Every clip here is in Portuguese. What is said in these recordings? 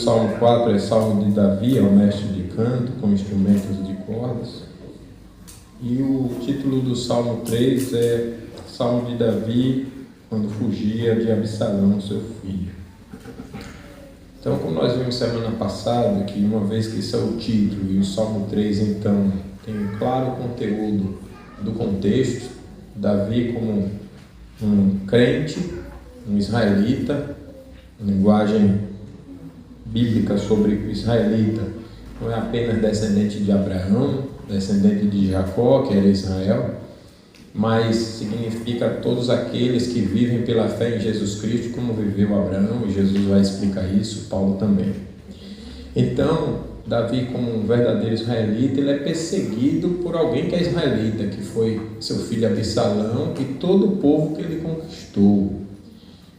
Salmo 4 é Salmo de Davi, é o mestre de canto, com instrumentos de cordas. E o título do Salmo 3 é Salmo de Davi, quando fugia de Absalão, seu filho. Então, como nós vimos semana passada, que uma vez que esse é o título, e o Salmo 3, então, tem um claro conteúdo do contexto, Davi como um crente, um israelita, linguagem bíblica sobre o israelita, não é apenas descendente de Abraão, descendente de Jacó, que era Israel, mas significa todos aqueles que vivem pela fé em Jesus Cristo, como viveu Abraão, e Jesus vai explicar isso, Paulo também. Então, Davi, como um verdadeiro israelita, ele é perseguido por alguém que é israelita, que foi seu filho Absalão e todo o povo que ele conquistou.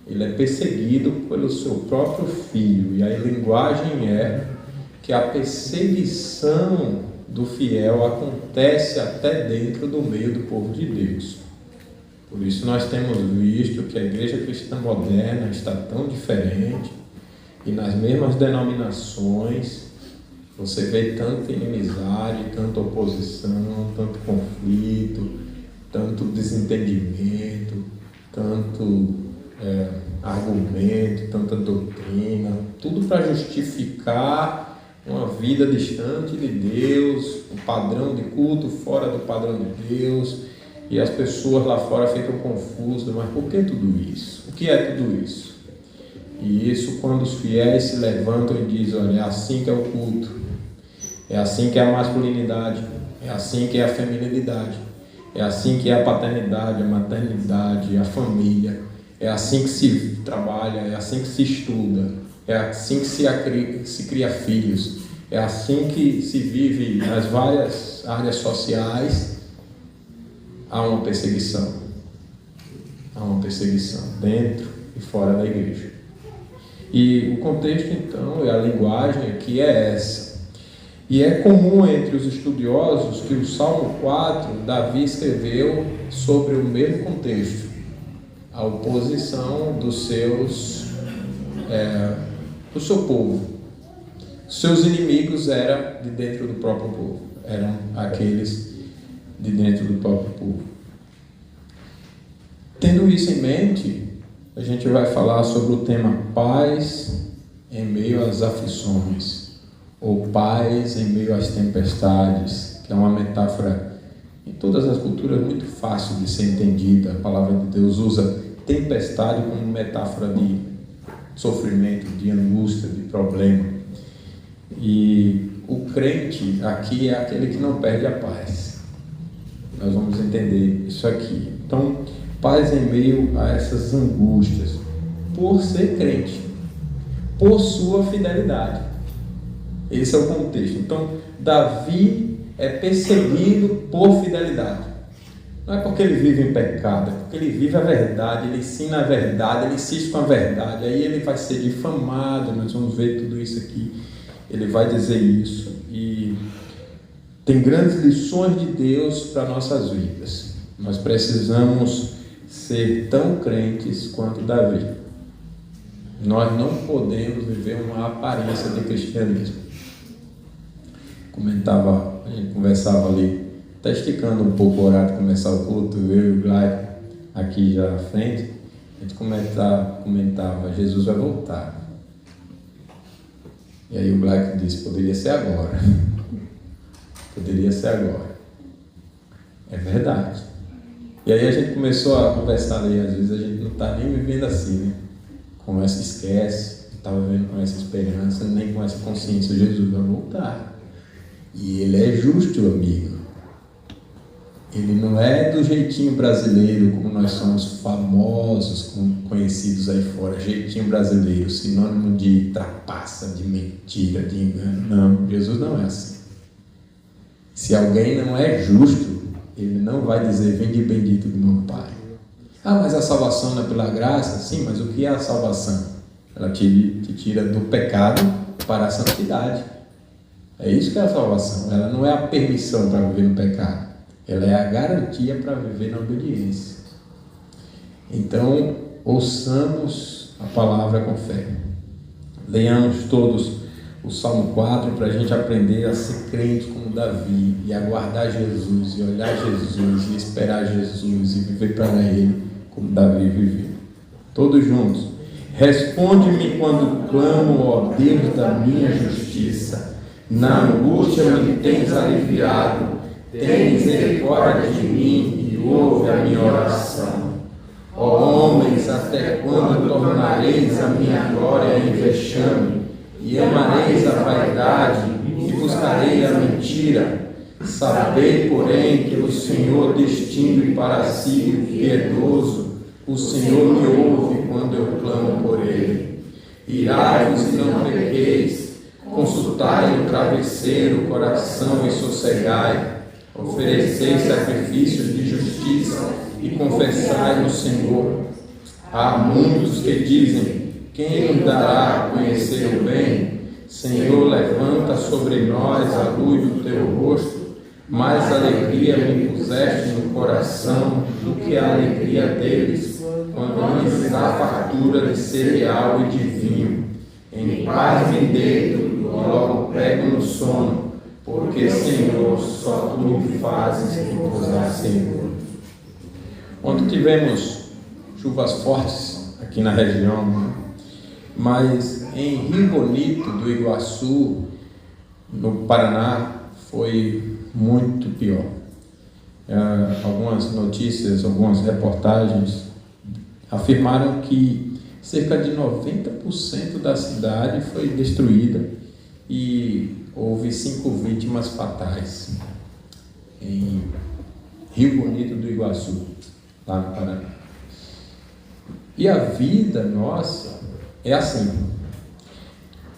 Ele é perseguido pelo seu próprio filho, e a linguagem é que a perseguição do fiel acontece até dentro do meio do povo de Deus. Por isso nós temos visto que a igreja cristã moderna está tão diferente, e nas mesmas denominações você vê tanta inimizade, tanta oposição, tanto conflito, tanto desentendimento, tanto argumento, tanta doutrina, tudo para justificar uma vida distante de Deus, um padrão de culto fora do padrão de Deus, e as pessoas lá fora ficam confusas, mas por que tudo isso? O que é tudo isso? E isso quando os fiéis se levantam e dizem, olha, é assim que é o culto, é assim que é a masculinidade, é assim que é a feminilidade, é assim que é a paternidade, a maternidade, a família, é assim que se trabalha, é assim que se estuda, é assim que se cria filhos, é assim que se vive nas várias áreas sociais. Há uma perseguição dentro e fora da igreja. E o contexto, então, e a linguagem aqui é essa. E é comum entre os estudiosos que o Salmo 4, Davi escreveu sobre o mesmo contexto, a oposição do seu povo. Seus inimigos eram de dentro do próprio povo, eram aqueles de dentro do próprio povo. Tendo isso em mente, a gente vai falar sobre o tema paz em meio às aflições, ou paz em meio às tempestades, que é uma metáfora em todas as culturas muito fácil de ser entendida. A palavra de Deus usa tempestade como metáfora de sofrimento, de angústia, de problema. E o crente aqui é aquele que não perde a paz. Nós vamos entender isso aqui. Então, paz em meio a essas angústias, por ser crente, por sua fidelidade. Esse é o contexto. Então, Davi é perseguido por fidelidade. Não é porque ele vive em pecado, é porque ele vive a verdade, ele ensina a verdade, ele insiste com a verdade. Aí ele vai ser difamado, nós vamos ver tudo isso aqui. Ele vai dizer isso. E tem grandes lições de Deus para nossas vidas. Nós precisamos ser tão crentes quanto Davi. Nós não podemos viver uma aparência de cristianismo. A gente conversava ali, está esticando um pouco o horário de começar o culto, eu e o Glaico aqui já à frente, a gente comentava, Jesus vai voltar. E aí o Glaico disse, poderia ser agora. Poderia ser agora. É verdade. E aí a gente começou a conversar ali, às vezes a gente não está nem vivendo assim, né? Esquece, não está vivendo com essa esperança, nem com essa consciência, Jesus vai voltar. E ele é justo, amigo. Ele não é do jeitinho brasileiro, como nós somos famosos, conhecidos aí fora. Jeitinho brasileiro, sinônimo de trapaça, de mentira, de engano. Não, Jesus não é assim. Se alguém não é justo, ele não vai dizer, vinde bendito do meu Pai. Ah, mas a salvação não é pela graça? Sim, mas o que é a salvação? Ela te tira do pecado para a santidade. É isso que é a salvação. Ela não é a permissão para viver no pecado. Ela é a garantia para viver na obediência. Então, ouçamos a palavra com fé. Leiamos todos o Salmo 4 para a gente aprender a ser crente como Davi e aguardar Jesus, e olhar Jesus, e esperar Jesus, e viver para Ele como Davi viveu. Todos juntos. Responde-me quando clamo, ó Deus da minha justiça. Na angústia me tens aliviado. Tem misericórdia de mim e ouve a minha oração. Ó homens, até quando tornareis a minha glória em vexame, e amareis a vaidade, e buscarei a mentira? Sabei, porém, que o Senhor distingue para si o piedoso. O Senhor me ouve quando eu clamo por Ele. Irai-vos e não pequeis, consultai no travesseiro o coração e sossegai. Oferecei sacrifícios de justiça e confessai no Senhor. Há muitos que dizem: quem nos dará a conhecer o bem? Senhor, levanta sobre nós a luz do teu rosto. Mais alegria me puseste no coração do que a alegria deles, quando lhes dá fartura de cereal e de vinho. Em paz me deito e logo pego no sono, porque, Senhor, só tu me fazes repousar seguro. Ontem tivemos chuvas fortes aqui na região, mas em Rio Bonito do Iguaçu, no Paraná, foi muito pior. Algumas notícias, algumas reportagens afirmaram que cerca de 90% da cidade foi destruída e houve 5 vítimas fatais em Rio Bonito do Iguaçu, lá no Paraná. E a vida nossa é assim.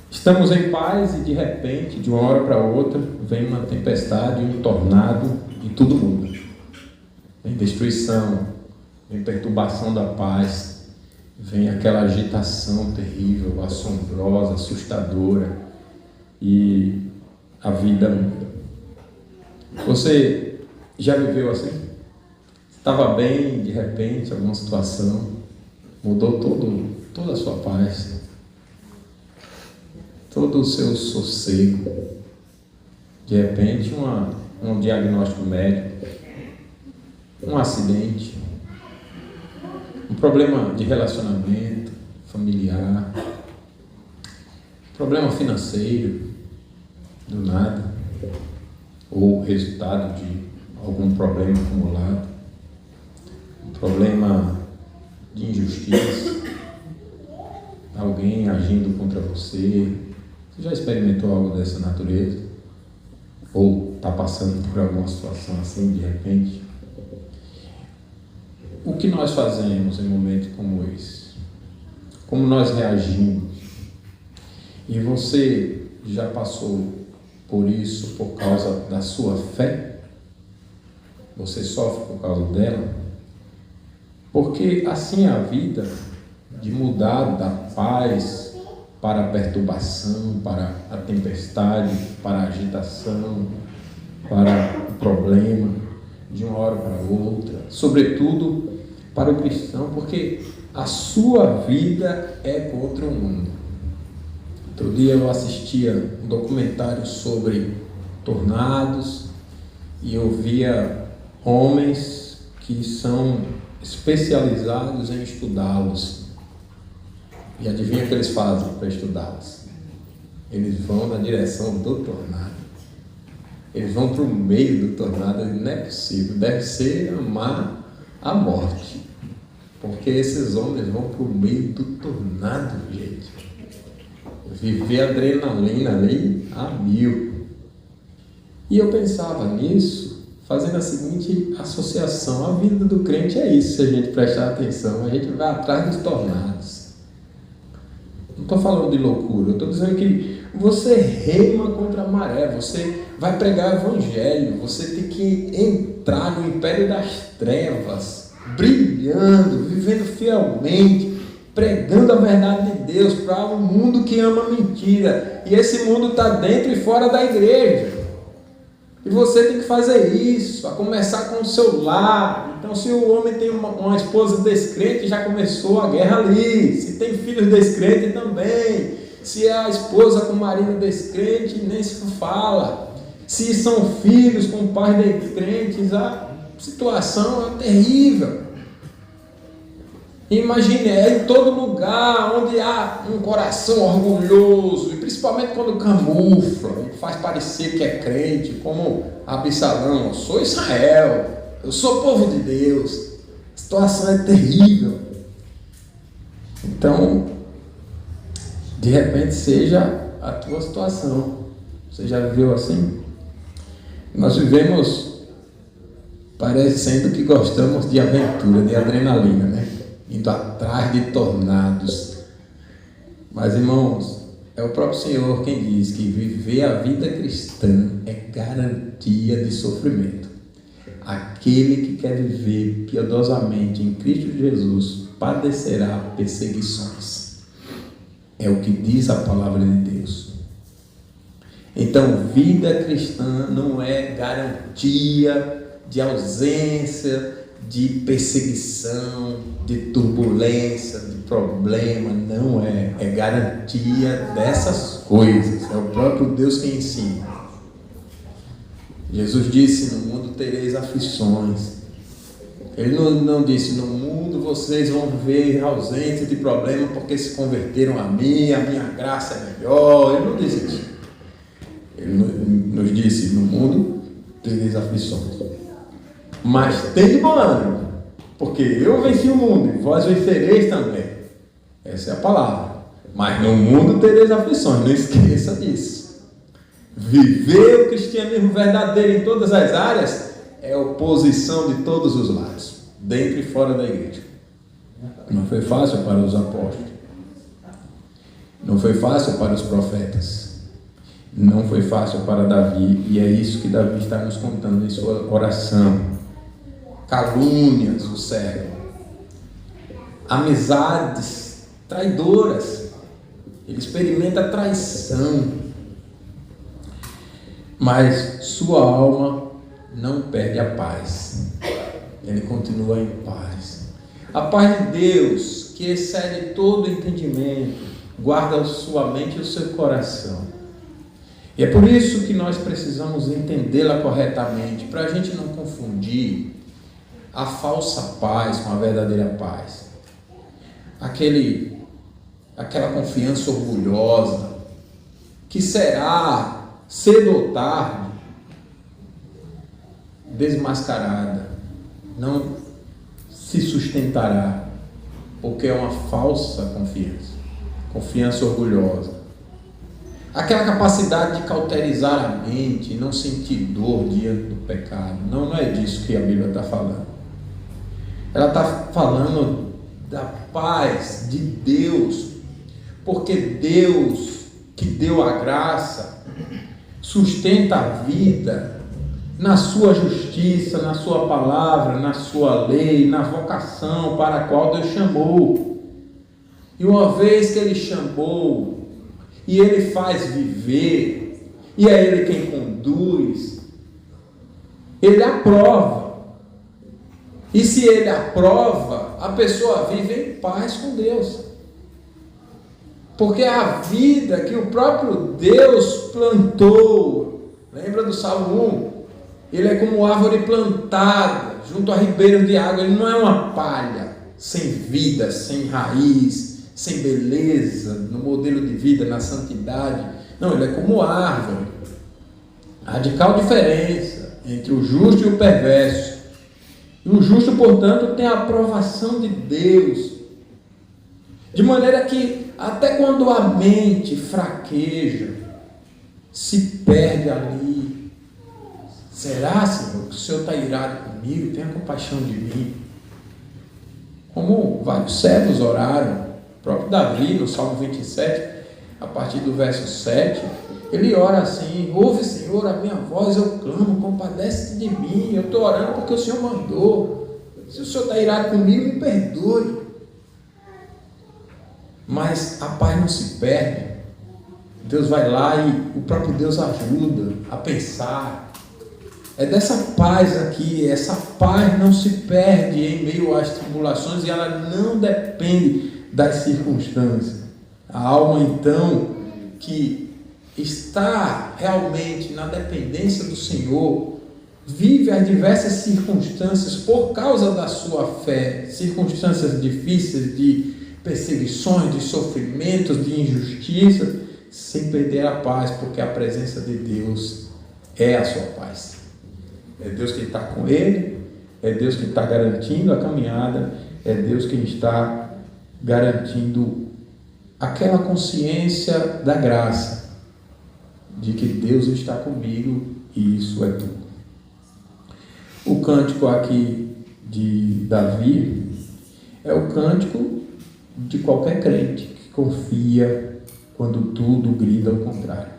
Estamos em paz e de repente, de uma hora para outra, vem uma tempestade, um tornado e tudo muda. Vem destruição, vem perturbação da paz, vem aquela agitação terrível, assombrosa, assustadora, e a vida muda. Você já viveu assim? Estava bem, de repente, alguma situação mudou toda a sua paz, todo o seu sossego. De repente, um diagnóstico médico, um acidente, um problema de relacionamento familiar, problema financeiro, do nada, ou resultado de algum problema acumulado, um problema de injustiça, alguém agindo contra você. Você já experimentou algo dessa natureza? Ou está passando por alguma situação assim de repente? O que nós fazemos em momentos como esse? Como nós reagimos? E você já passou por isso por causa da sua fé? Você sofre por causa dela? Porque assim é a vida, de mudar da paz para a perturbação, para a tempestade, para a agitação, para o problema, de uma hora para outra, sobretudo para o cristão, porque a sua vida é contra o mundo. Outro dia eu assistia um documentário sobre tornados e eu via homens que são especializados em estudá-los. E adivinha o que eles fazem para estudá-los? Eles vão na direção do tornado. Eles vão para o meio do tornado. Não é possível. Deve ser amar a morte. Porque esses homens vão para o meio do tornado, gente. Viver adrenalina ali a 1000. E eu pensava nisso, fazendo a seguinte associação: a vida do crente é isso, se a gente prestar atenção. A gente vai atrás dos tornados. Não estou falando de loucura, eu estou dizendo que você rema contra a maré, você vai pregar o evangelho, você tem que entrar no império das trevas, brilhando, vivendo fielmente, pregando a verdade de Deus para um mundo que ama mentira. E esse mundo está dentro e fora da igreja. E você tem que fazer isso, a começar com o seu lar. Então, se o homem tem uma esposa descrente, já começou a guerra ali. Se tem filhos descrentes também. Se é a esposa com o marido descrente, nem se fala. Se são filhos com pais descrentes, a situação é terrível. Imagine, é em todo lugar onde há um coração orgulhoso, e principalmente quando camufla, faz parecer que é crente, como Absalão: eu sou Israel, eu sou povo de Deus. A situação é terrível. Então, de repente, seja a tua situação. Você já viveu assim? Nós vivemos parecendo que gostamos de aventura, de adrenalina, né? Indo atrás de tornados. Mas, irmãos, é o próprio Senhor quem diz que viver a vida cristã é garantia de sofrimento. Aquele que quer viver piedosamente em Cristo Jesus padecerá perseguições. É o que diz a palavra de Deus. Então, vida cristã não é garantia de ausência de perseguição, de turbulência, de problema. Não é. É garantia dessas coisas. É o próprio Deus quem ensina. Jesus disse: no mundo tereis aflições. Ele não disse: no mundo vocês vão ver ausência de problema porque se converteram a minha graça é melhor. Ele não disse isso. Ele nos disse: no mundo tereis aflições, mas tem de bom ânimo, porque eu venci o mundo e vós vencereis também. Essa é a palavra. Mas no mundo tereis aflições, não esqueça disso. Viver o cristianismo verdadeiro em todas as áreas é oposição de todos os lados, dentro e fora da igreja. Não foi fácil para os apóstolos, não foi fácil para os profetas, não foi fácil para Davi, e é isso que Davi está nos contando em sua oração. Calúnias o cercam, amizades traidoras, ele experimenta traição, mas sua alma não perde a paz, ele continua em paz. A paz de Deus, que excede todo entendimento, guarda sua mente e o seu coração. E é por isso que nós precisamos entendê-la corretamente, para a gente não confundir a falsa paz com a verdadeira paz. Aquela confiança orgulhosa, que será, cedo ou tarde, desmascarada, não se sustentará, porque é uma falsa confiança orgulhosa. Aquela capacidade de cauterizar a mente e não sentir dor diante do pecado. Não é disso que a Bíblia está falando. Ela está falando da paz de Deus, porque Deus, que deu a graça, sustenta a vida na sua justiça, na sua palavra, na sua lei, na vocação para a qual Deus chamou. E uma vez que Ele chamou, e Ele faz viver, e é Ele quem conduz, Ele aprova. E se Ele aprova, a pessoa vive em paz com Deus. Porque a vida que o próprio Deus plantou, lembra do Salmo 1? Ele é como árvore plantada junto a ribeiros de água. Ele não é uma palha sem vida, sem raiz, sem beleza, no modelo de vida, na santidade. Não, ele é como árvore. Radical diferença entre o justo e o perverso. E o justo, portanto, tem a aprovação de Deus. De maneira que, até quando a mente fraqueja, se perde ali. Será, Senhor, que o Senhor está irado comigo? Tenha compaixão de mim. Como vários servos oraram. O próprio Davi, no Salmo 27, a partir do verso 7, ele ora assim: ouve, Senhor, a minha voz, eu clamo, compadece-te de mim. Eu estou orando porque o Senhor mandou. Se o Senhor está irado comigo, me perdoe. Mas a paz não se perde. Deus vai lá e o próprio Deus ajuda a pensar. É dessa paz aqui. Essa paz não se perde em meio às tribulações, e ela não depende das circunstâncias. A alma, então, que está realmente na dependência do Senhor, vive as diversas circunstâncias por causa da sua fé, circunstâncias difíceis de perseguições, de sofrimentos, de injustiça, sem perder a paz, porque a presença de Deus é a sua paz. É Deus que está com ele, é Deus que está garantindo a caminhada, é Deus que está garantindo aquela consciência da graça, de que Deus está comigo e isso é tudo. O cântico aqui de Davi é o cântico de qualquer crente que confia quando tudo grita ao contrário.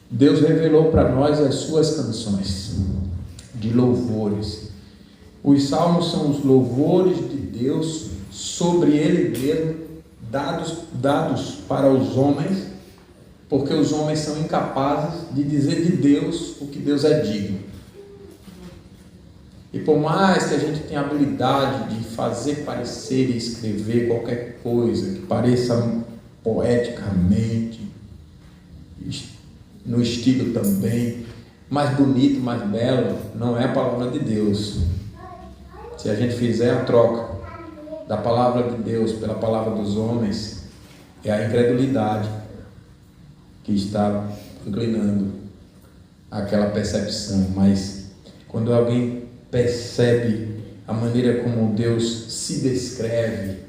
Deus revelou para nós as suas canções de louvores. Os salmos são os louvores de Deus sobre Ele mesmo, dados para os homens, porque os homens são incapazes de dizer de Deus o que Deus é digno. E por mais que a gente tenha habilidade de fazer parecer e escrever qualquer coisa que pareça poeticamente, no estilo também, mais bonito, mais belo, não é a palavra de Deus. Se a gente fizer a troca da palavra de Deus pela palavra dos homens, é a incredulidade que está inclinando aquela percepção. Mas quando alguém percebe a maneira como Deus se descreve,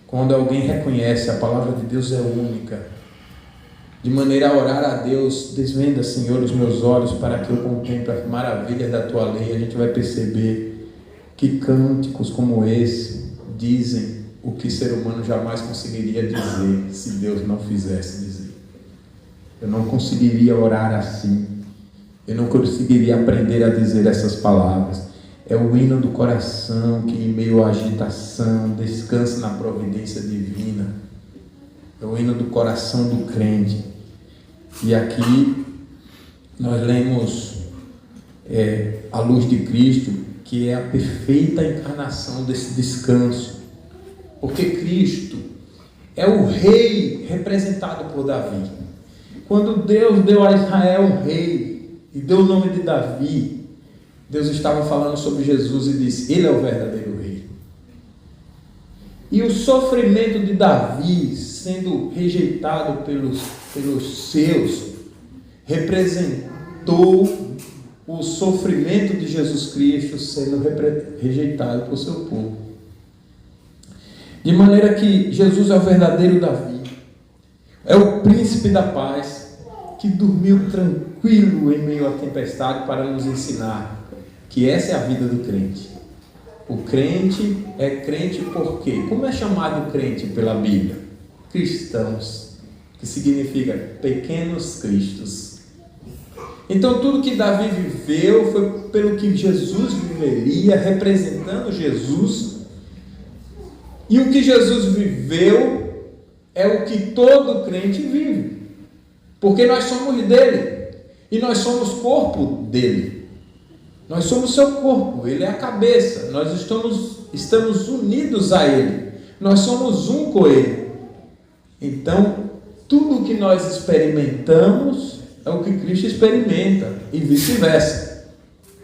quando alguém reconhece a palavra de Deus é única, de maneira a orar a Deus, desvenda, Senhor, os meus olhos para que eu contemple as maravilhas da Tua lei, a gente vai perceber que cânticos como esse dizem o que ser humano jamais conseguiria dizer se Deus não fizesse dizer. Eu não conseguiria orar assim, eu não conseguiria aprender a dizer essas palavras. É o hino do coração que, em meio à agitação, descansa na providência divina. É o hino do coração do crente. E aqui nós lemos a luz de Cristo, que é a perfeita encarnação desse descanso. Porque Cristo é o rei representado por Davi. Quando Deus deu a Israel um rei e deu o nome de Davi, Deus estava falando sobre Jesus e disse: Ele é o verdadeiro rei. E o sofrimento de Davi sendo rejeitado pelos seus representou o sofrimento de Jesus Cristo sendo rejeitado por seu povo. De maneira que Jesus é o verdadeiro Davi, é o príncipe da paz, que dormiu tranquilo em meio à tempestade para nos ensinar que essa é a vida do crente. O crente é crente por quê? Como é chamado crente pela Bíblia? Cristãos, que significa pequenos cristos. Então tudo que Davi viveu foi pelo que Jesus viveria, representando Jesus. E o que Jesus viveu é o que todo crente vive, porque nós somos dele e nós somos corpo dele. Nós somos seu corpo, ele é a cabeça, nós estamos unidos a ele, nós somos um com ele. Então, tudo o que nós experimentamos é o que Cristo experimenta e vice-versa.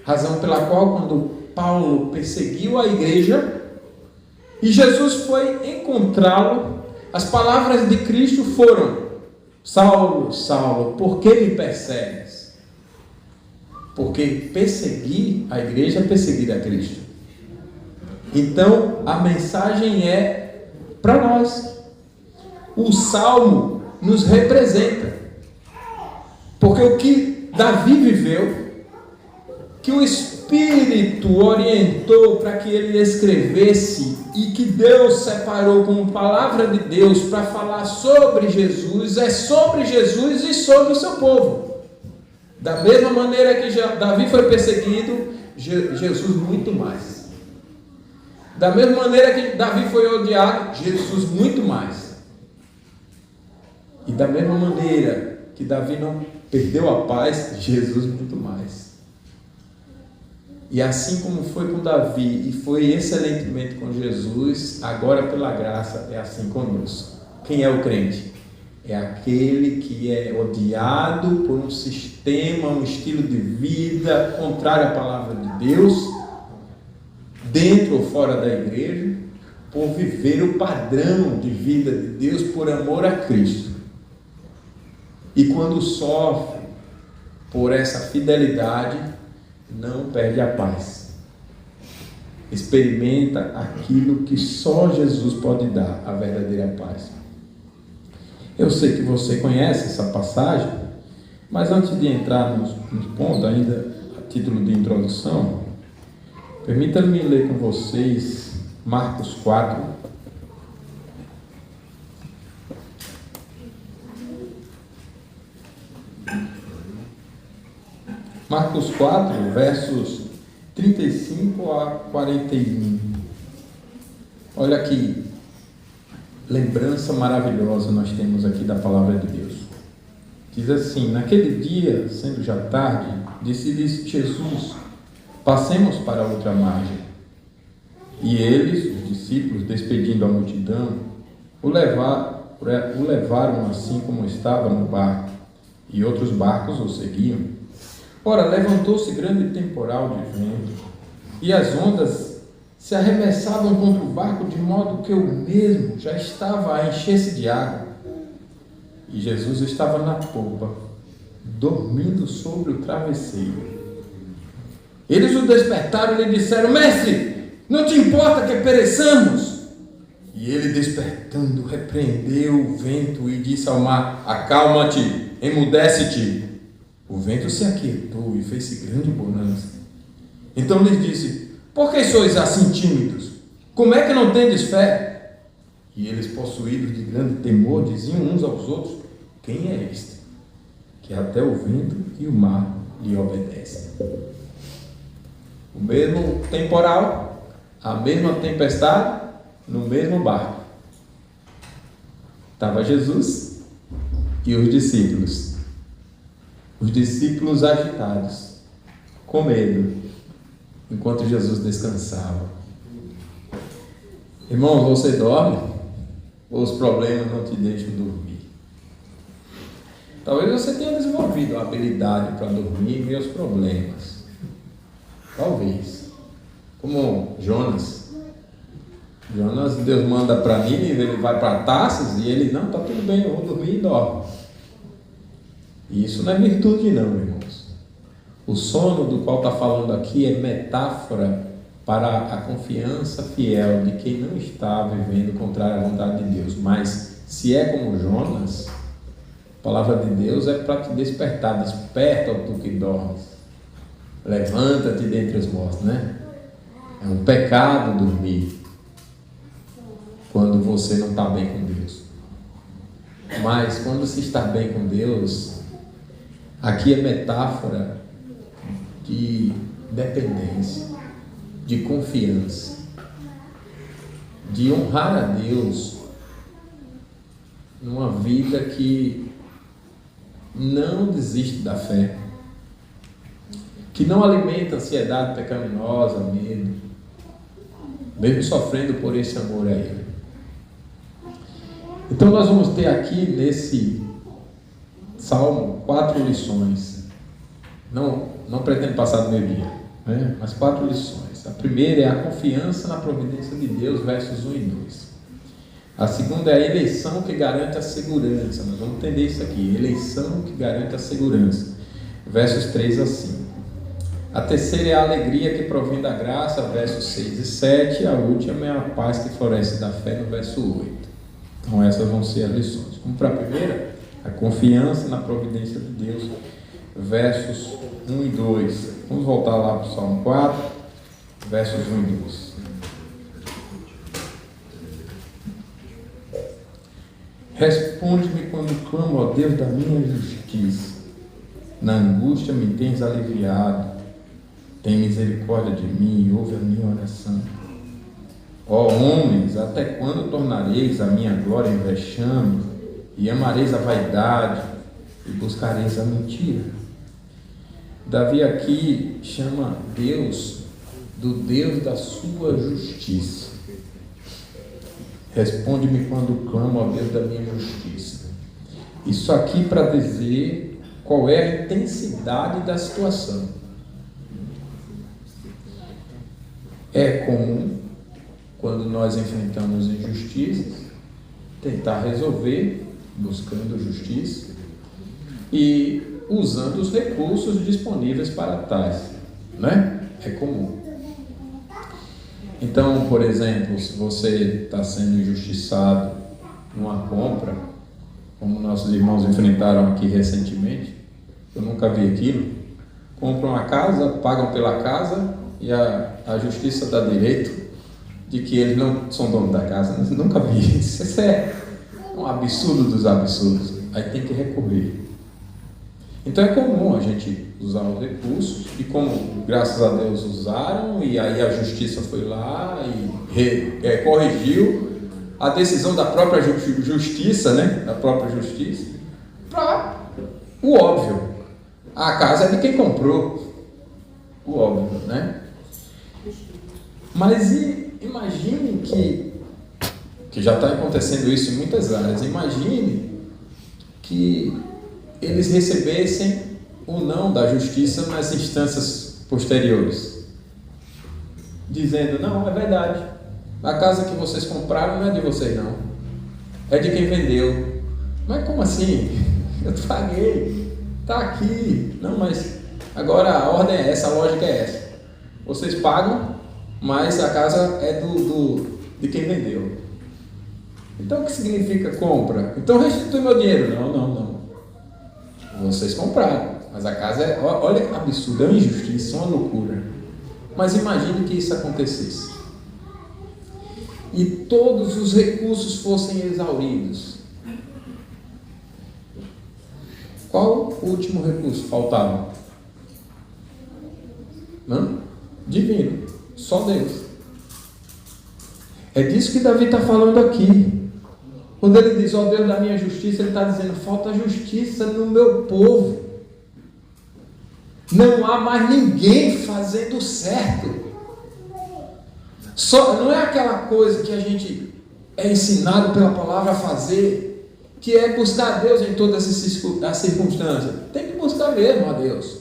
Razão pela qual, quando Paulo perseguiu a igreja e Jesus foi encontrá-lo, as palavras de Cristo foram: Saulo, Saulo, por que me persegues? Porque perseguir a igreja é perseguir a Cristo. Então, a mensagem é para nós. O Salmo nos representa. Porque o que Davi viveu, que o Espírito orientou para que ele escrevesse e que Deus separou como palavra de Deus para falar sobre Jesus, é sobre Jesus e sobre o seu povo. Da mesma maneira que Davi foi perseguido, Jesus muito mais. Da mesma maneira que Davi foi odiado, Jesus muito mais. E da mesma maneira que Davi não perdeu a paz, Jesus muito mais. E assim como foi com Davi e foi excelentemente com Jesus, agora pela graça é assim conosco. Quem é o crente? É aquele que é odiado por um sistema, um estilo de vida contrário à palavra de Deus, dentro ou fora da igreja, por viver o padrão de vida de Deus por amor a Cristo. E quando sofre por essa fidelidade, não perde a paz. Experimenta aquilo que só Jesus pode dar, a verdadeira paz. Eu sei que você conhece essa passagem, mas antes de entrar nos pontos, ainda a título de introdução, permita-me ler com vocês Marcos 4. Marcos 4, versos 35 a 41. Olha que lembrança maravilhosa nós temos aqui da palavra de Deus. Diz assim: naquele dia, sendo já tarde, disse-lhes Jesus: passemos para outra margem. E eles, os discípulos, despedindo a multidão, o levaram assim como estava no barco, e outros barcos o seguiam. Ora, levantou-se grande temporal de vento, e as ondas se arremessavam contra o barco, de modo que o mesmo já estava a encher-se de água. E Jesus estava na popa, dormindo sobre o travesseiro. Eles o despertaram e lhe disseram: mestre, não te importa que pereçamos? E ele, despertando, repreendeu o vento e disse ao mar: acalma-te, emudece-te. O vento se aquietou e fez-se grande bonança. Então lhes disse: por que sois assim tímidos? Como é que não tendes fé? E eles, possuídos de grande temor, diziam uns aos outros: quem é este, que até o vento e o mar lhe obedecem? O mesmo temporal, a mesma tempestade, no mesmo barco. Estava Jesus e os discípulos. Os discípulos agitados, com medo, enquanto Jesus descansava. Irmão, você dorme? Ou os problemas não te deixam dormir? Talvez você tenha desenvolvido a habilidade para dormir em meus problemas. Talvez. Como Jonas. Jonas, Deus manda para mim, ele vai para Tarsis e ele: não, está tudo bem, eu vou dormir e dorme. E isso não é virtude não, irmãos. O sono do qual está falando aqui é metáfora para a confiança fiel de quem não está vivendo contrário à vontade de Deus. Mas se é como Jonas, a palavra de Deus é para te despertar. Desperta, tu que dormes. Levanta-te dentre os mortos, né? É um pecado dormir quando você não está bem com Deus. Mas quando se está bem com Deus, aqui é metáfora de dependência, de confiança, de honrar a Deus numa vida que não desiste da fé, que não alimenta ansiedade pecaminosa, medo, mesmo sofrendo por esse amor a Ele. Então nós vamos ter aqui nesse Salmo 4 lições. Não pretendo passar do meio-dia, né? Mas 4 lições. A primeira é a confiança na providência de Deus, versos 1 e 2. A segunda é a eleição que garante a segurança. Nós vamos entender isso aqui. Eleição que garante a segurança, versos 3 a 5. A terceira é a alegria que provém da graça, versos 6 e 7. E a última é a paz que floresce da fé, no verso 8. Então essas vão ser as lições. Vamos para a primeira? A confiança na providência de Deus, versos 1 e 2. Vamos voltar lá para o Salmo 4, versos 1 e 2. Responde-me quando clamo, ó Deus da minha justiça. Na angústia me tens aliviado. Tem misericórdia de mim e ouve a minha oração. Ó homens, até quando tornareis a minha glória em vexame, e amareis a vaidade, e buscareis a mentira? Davi aqui chama Deus do Deus da sua justiça. Responde-me quando clamo, ó Deus da minha justiça. Isso aqui para dizer qual é a intensidade da situação. É comum, quando nós enfrentamos injustiças, tentar resolver, buscando justiça e usando os recursos disponíveis para tais, né? É comum. Então, por exemplo, se você está sendo injustiçado numa compra, como nossos irmãos enfrentaram aqui recentemente, eu nunca vi aquilo, compram a casa, pagam pela casa e a justiça dá direito de que eles não são donos da casa. Eu nunca vi isso. Isso é um absurdo dos absurdos. Aí tem que recorrer. Então é comum a gente usar os recursos, e como graças a Deus usaram, e aí a justiça foi lá e corrigiu a decisão da própria justiça, né? Da própria justiça, para o óbvio. A casa é de quem comprou. O óbvio, né? Mas imagine que já está acontecendo isso em muitas áreas. Imagine que eles recebessem o não da justiça nas instâncias posteriores, dizendo: não, é verdade, a casa que vocês compraram não é de vocês não, é de quem vendeu. Mas como assim? Eu paguei, está aqui. Não, mas agora a ordem é essa, a lógica é essa: vocês pagam, mas a casa é de quem vendeu. Então o que significa compra? Então restitui meu dinheiro. Não. Vocês compraram, mas a casa é... Olha que absurdo, é uma injustiça, uma loucura. Mas imagine que isso acontecesse e todos os recursos fossem exauridos. Qual o último recurso faltava? Não? Divino. Só Deus. É disso que Davi está falando aqui. Quando ele diz: ó Deus da minha justiça, ele está dizendo: falta justiça no meu povo. Não há mais ninguém fazendo certo. Não é aquela coisa que a gente é ensinado pela palavra a fazer, que é buscar a Deus em todas as circunstâncias. Tem que buscar mesmo a Deus.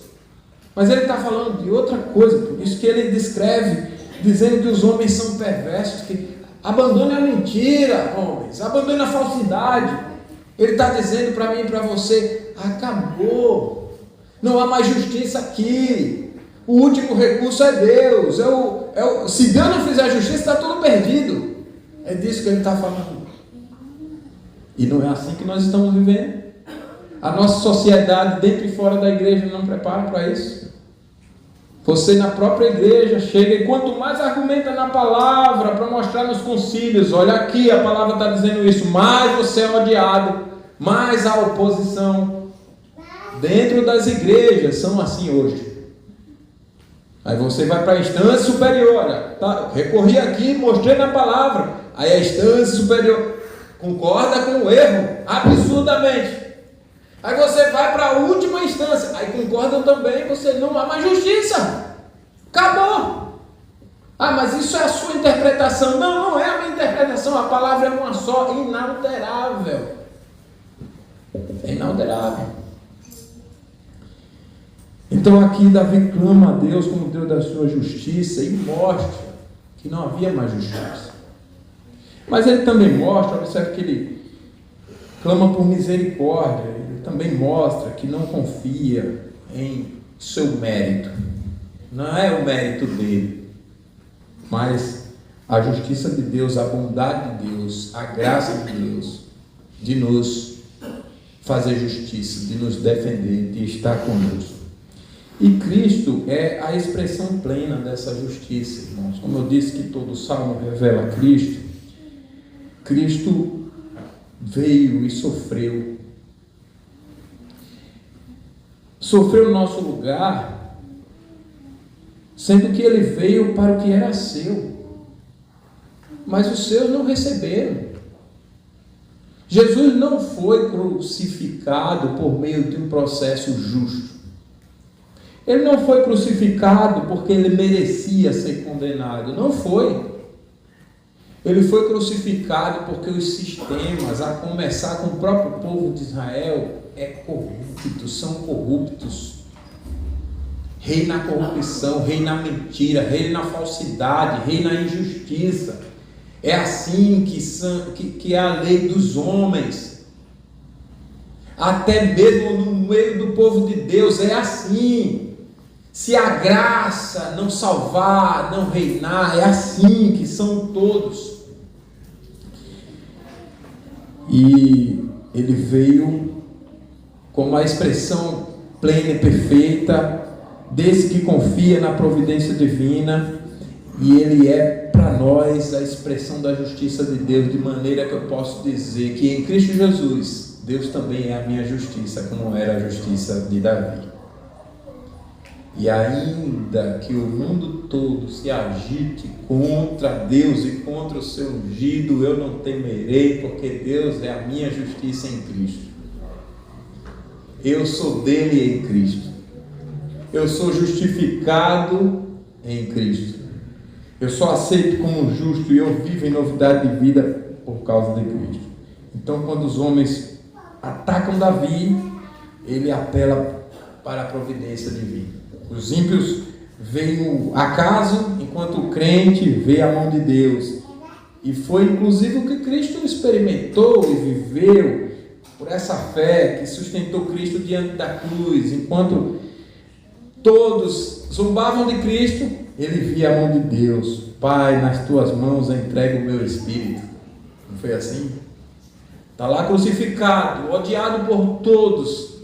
Mas ele está falando de outra coisa. Por isso que ele descreve, dizendo que os homens são perversos, que abandone a mentira, homens, abandone a falsidade. Ele está dizendo para mim e para você: acabou, não há mais justiça aqui, o último recurso é Deus. Se Deus não fizer justiça, está tudo perdido. É disso que ele está falando. E não é assim que nós estamos vivendo. A nossa sociedade, dentro e fora da igreja, não prepara para isso. Você na própria igreja chega e quanto mais argumenta na palavra para mostrar nos concílios: olha aqui, a palavra está dizendo isso, mais você é odiado, mais há oposição. Dentro das igrejas são assim hoje. Aí você vai para a instância superior, tá? Recorri aqui, mostrei na palavra. Aí a instância superior concorda com o erro absurdamente. Aí você vai para a última instância, aí concordam também, você não há mais justiça. Acabou. Ah, mas isso é a sua interpretação. Não é a minha interpretação. A palavra é uma só, inalterável. É inalterável. Então aqui Davi clama a Deus como Deus da sua justiça e mostra que não havia mais justiça. Mas ele também mostra, observe que ele clama por misericórdia. Ele também mostra que não confia em seu mérito. Não é o mérito dele, mas a justiça de Deus, a bondade de Deus, a graça de Deus, de nos fazer justiça, de nos defender, de estar conosco. E Cristo é a expressão plena dessa justiça, irmãos. Como eu disse que todo salmo revela Cristo, Cristo veio e sofreu o nosso lugar, sendo que ele veio para o que era seu, mas os seus não receberam. Jesus não foi crucificado por meio de um processo justo. Ele não foi crucificado porque ele merecia ser condenado. Não foi. Ele foi crucificado porque os sistemas, a começar com o próprio povo de Israel, são corruptos. Reina a corrupção, reina a mentira, reina a falsidade, reina a injustiça. É assim que é a lei dos homens. Até mesmo no meio do povo de Deus é assim. Se a graça não salvar, não reinar, é assim que são todos. E ele veio como a expressão plena e perfeita desse que confia na providência divina, e ele é para nós a expressão da justiça de Deus, de maneira que eu posso dizer que em Cristo Jesus, Deus também é a minha justiça, como era a justiça de Davi. E ainda que o mundo todo se agite contra Deus e contra o seu ungido, eu não temerei, porque Deus é a minha justiça em Cristo. Eu sou dele em Cristo. Eu sou justificado em Cristo. Eu sou aceito como justo e eu vivo em novidade de vida por causa de Cristo. Então, quando os homens atacam Davi, ele apela para a providência divina. Os ímpios veem o acaso, enquanto o crente vê a mão de Deus. E foi inclusive o que Cristo experimentou e viveu por essa fé que sustentou Cristo diante da cruz. Enquanto todos zombavam de Cristo, ele via a mão de Deus. Pai, nas tuas mãos eu entrego o meu espírito. Não foi assim? Está lá crucificado, odiado por todos.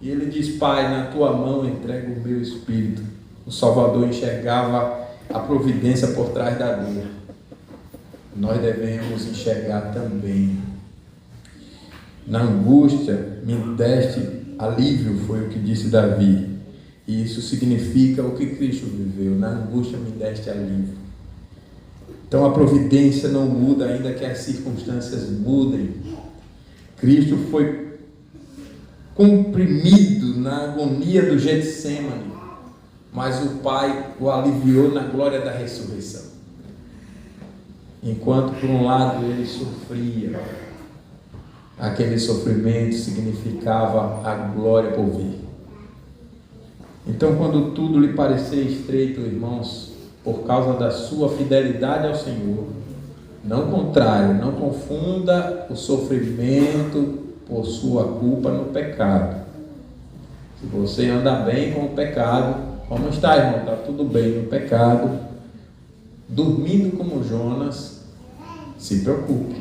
E ele diz: Pai, na tua mão eu entrego o meu espírito. O Salvador enxergava a providência por trás da dor. Nós devemos enxergar também. Na angústia me deste alívio, foi o que disse Davi. E isso significa o que Cristo viveu. Na angústia me deste alívio. Então a providência não muda, ainda que as circunstâncias mudem. Cristo foi comprimido na agonia do Getsemane, mas o Pai o aliviou na glória da ressurreição. Enquanto por um lado ele sofria, aquele sofrimento significava a glória por vir. Então, quando tudo lhe parecer estreito, irmãos, por causa da sua fidelidade ao Senhor, não contrário, não confunda o sofrimento por sua culpa no pecado. Se você anda bem com o pecado, como está, irmão? Está tudo bem no pecado, dormindo como Jonas, se preocupe.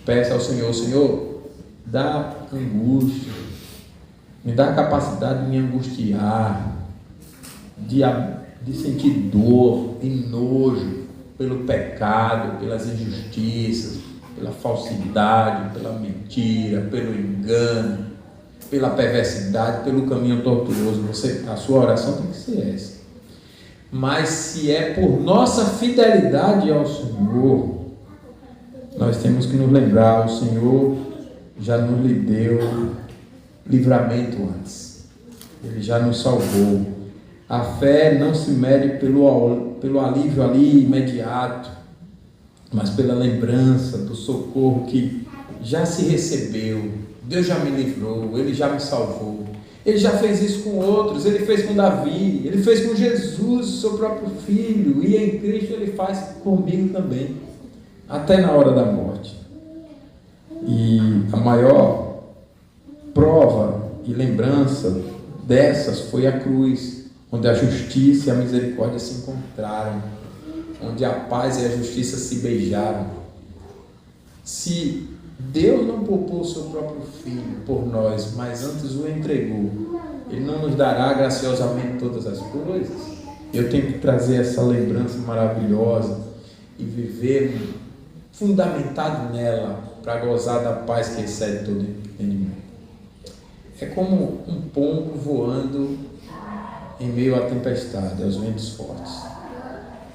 Peça ao Senhor: Senhor, dá angústia, me dá a capacidade de me angustiar, de sentir dor e nojo pelo pecado, pelas injustiças, pela falsidade, pela mentira, pelo engano, pela perversidade, pelo caminho tortuoso. A sua oração tem que ser essa. Mas se é por nossa fidelidade ao Senhor, nós temos que nos lembrar: o Senhor já nos lhe deu livramento antes. Ele já nos salvou. A fé não se mede pelo alívio ali imediato, mas pela lembrança do socorro que já se recebeu. Deus já me livrou, Ele já me salvou. Ele já fez isso com outros, Ele fez com Davi, Ele fez com Jesus, seu próprio Filho, e em Cristo Ele faz comigo também, até na hora da morte. E a maior prova e lembrança dessas foi a cruz, onde a justiça e a misericórdia se encontraram, onde a paz e a justiça se beijaram. Se Deus não poupou o seu próprio Filho por nós, mas antes o entregou, Ele não nos dará graciosamente todas as coisas? Eu tenho que trazer essa lembrança maravilhosa e viver fundamentado nela, para gozar da paz que excede todo entendimento. É como um pombo voando em meio à tempestade, aos ventos fortes.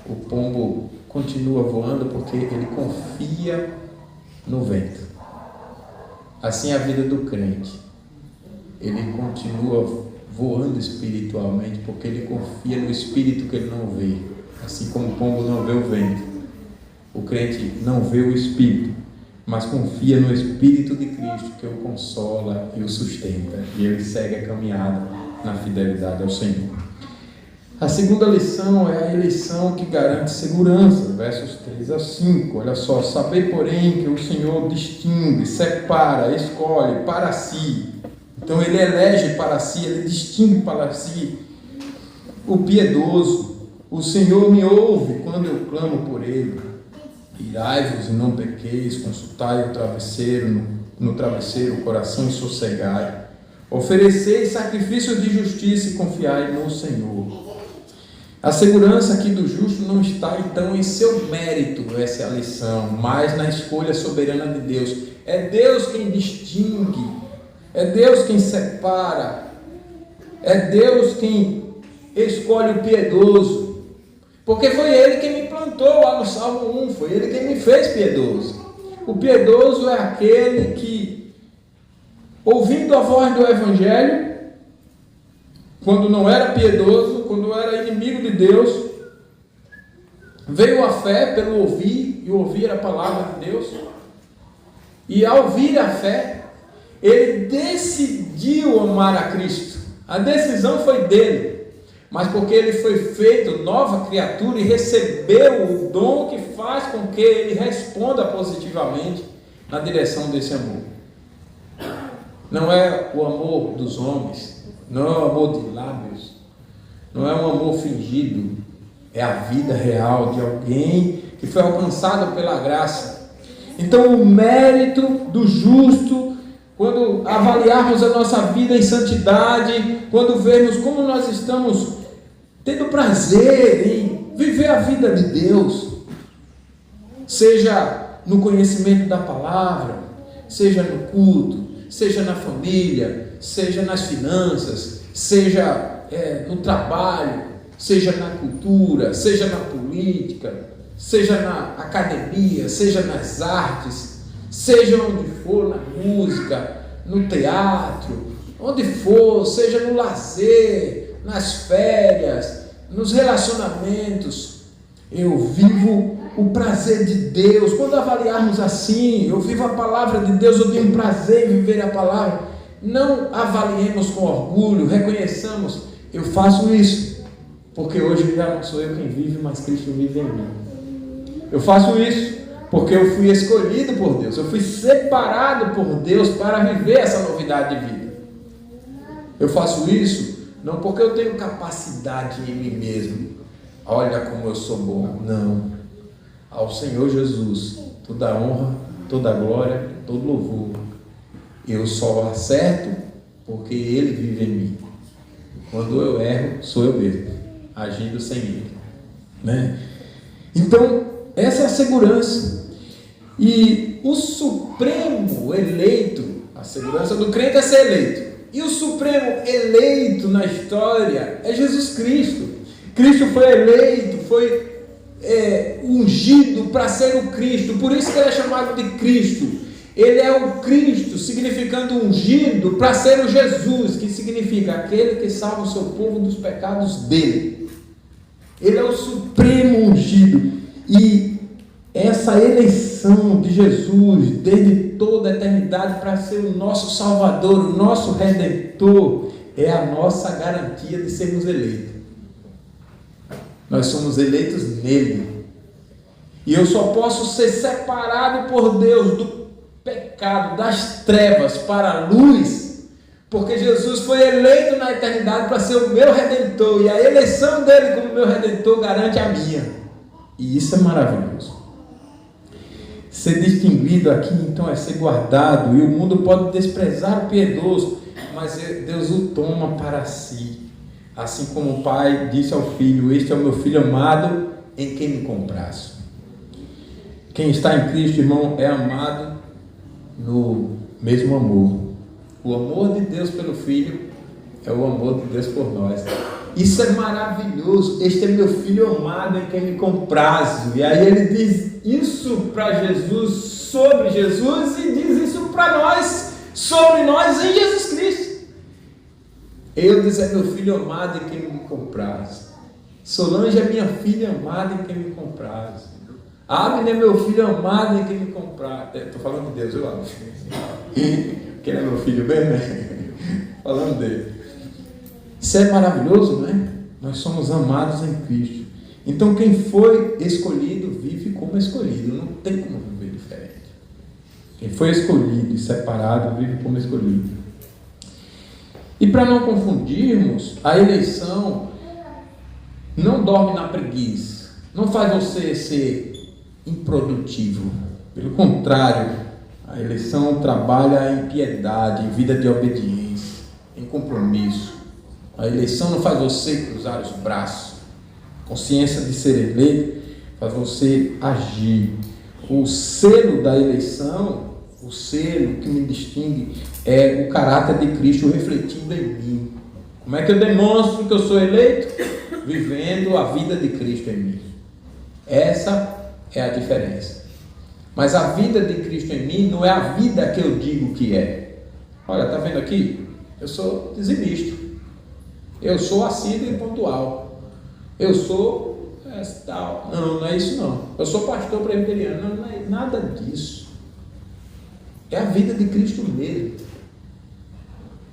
O pombo continua voando porque ele confia no vento. Assim é a vida do crente. Ele continua voando espiritualmente porque ele confia no Espírito que ele não vê. Assim como o pombo não vê o vento. O crente não vê o Espírito, mas confia no Espírito de Cristo, que o consola e o sustenta, e ele segue a caminhada na fidelidade ao Senhor. A segunda lição é a eleição que garante segurança, versos 3 a 5. Olha só: saber, porém, que o Senhor distingue, separa, escolhe para si. Então ele elege para si, ele distingue para si o piedoso. O Senhor me ouve quando eu clamo por ele. Irai-vos e não pequeis, consultai no travesseiro o coração e sossegai. Ofereceis sacrifícios de justiça e confiai no Senhor. A segurança aqui do justo não está então em seu mérito, essa é a lição, mas na escolha soberana de Deus. É Deus quem distingue, é Deus quem separa, é Deus quem escolhe o piedoso, porque foi Ele quem me plantou lá no Salmo 1, foi Ele quem me fez piedoso. O piedoso é aquele que, ouvindo a voz do Evangelho, quando não era piedoso, quando era inimigo de Deus, veio a fé pelo ouvir, e ouvir a palavra de Deus, e ao ouvir a fé, ele decidiu amar a Cristo. A decisão foi dele, mas porque ele foi feito nova criatura e recebeu o dom que faz com que ele responda positivamente na direção desse amor. Não é o amor dos homens, não é o amor de lábios, não é um amor fingido, é a vida real de alguém que foi alcançado pela graça. Então o mérito do justo, quando avaliarmos a nossa vida em santidade, quando vermos como nós estamos tendo prazer em viver a vida de Deus, seja no conhecimento da palavra, seja no culto, seja na família, seja nas finanças, seja no trabalho, seja na cultura, seja na política, seja na academia, seja nas artes, seja onde for, na música, no teatro, onde for, seja no lazer, nas férias, nos relacionamentos, eu vivo o prazer de Deus. Quando avaliarmos assim, eu vivo a palavra de Deus, eu tenho prazer em viver a palavra. Não avaliemos com orgulho, reconheçamos, eu faço isso, porque hoje já não sou eu quem vive, mas Cristo vive em mim. Eu faço isso porque eu fui escolhido por Deus, eu fui separado por Deus para viver essa novidade de vida. Eu faço isso não porque eu tenho capacidade em mim mesmo, olha como eu sou bom, não. Ao Senhor Jesus toda honra, toda glória, todo louvor. Eu só acerto porque Ele vive em mim. Quando eu erro, sou eu mesmo, agindo sem Ele, né? Então, essa é a segurança. E o supremo eleito, a segurança do crente é ser eleito. E o supremo eleito na história é Jesus Cristo. Cristo foi eleito, foi ungido para ser o Cristo. Por isso que ele é chamado de Cristo. Ele é o Cristo, significando ungido, para ser o Jesus, que significa aquele que salva o seu povo dos pecados dele. Ele é o supremo ungido. E essa eleição de Jesus, desde toda a eternidade, para ser o nosso Salvador, o nosso Redentor, é a nossa garantia de sermos eleitos. Nós somos eleitos nele. E eu só posso ser separado por Deus do pecado, das trevas para a luz, porque Jesus foi eleito na eternidade para ser o meu Redentor, e a eleição dele como meu Redentor garante a minha. E isso é maravilhoso. Ser distinguido aqui então é ser guardado, e o mundo pode desprezar o piedoso, mas Deus o toma para si, assim como o pai disse ao filho: este é o meu filho amado, em quem me comprazo. Quem está em Cristo, irmão, é amado no mesmo amor. O amor de Deus pelo Filho é o amor de Deus por nós. Isso é maravilhoso. Este é meu Filho amado em quem me comprazo. E aí ele diz isso para Jesus, sobre Jesus, e diz isso para nós, sobre nós em Jesus Cristo. Eudes é meu filho amado em quem me comprazo. Solange é minha filha amada em quem me comprazo. Abner é meu filho amado em quem me comprar. Estou falando de Deus, eu acho. Que ele é meu filho bem, né? Falando dele. Isso é maravilhoso, não é? Nós somos amados em Cristo. Então quem foi escolhido vive como escolhido. Não tem como viver diferente. Quem foi escolhido e separado vive como escolhido. E para não confundirmos, a eleição não dorme na preguiça. Não faz você ser improdutivo. Pelo contrário, a eleição trabalha em piedade, em vida de obediência, em compromisso. A eleição não faz você cruzar os braços. Consciência de ser eleito faz você agir. O selo da eleição, o selo que me distingue, é o caráter de Cristo refletindo em mim. Como é que eu demonstro que eu sou eleito? Vivendo a vida de Cristo em mim. Essa é a diferença. Mas a vida de Cristo em mim não é a vida que eu digo que é. Olha, está vendo aqui? Eu sou dizimista. Eu sou assíduo e pontual. Eu sou tal. Não é isso não. Eu sou pastor presbiteriano. Não é nada disso. É a vida de Cristo mesmo.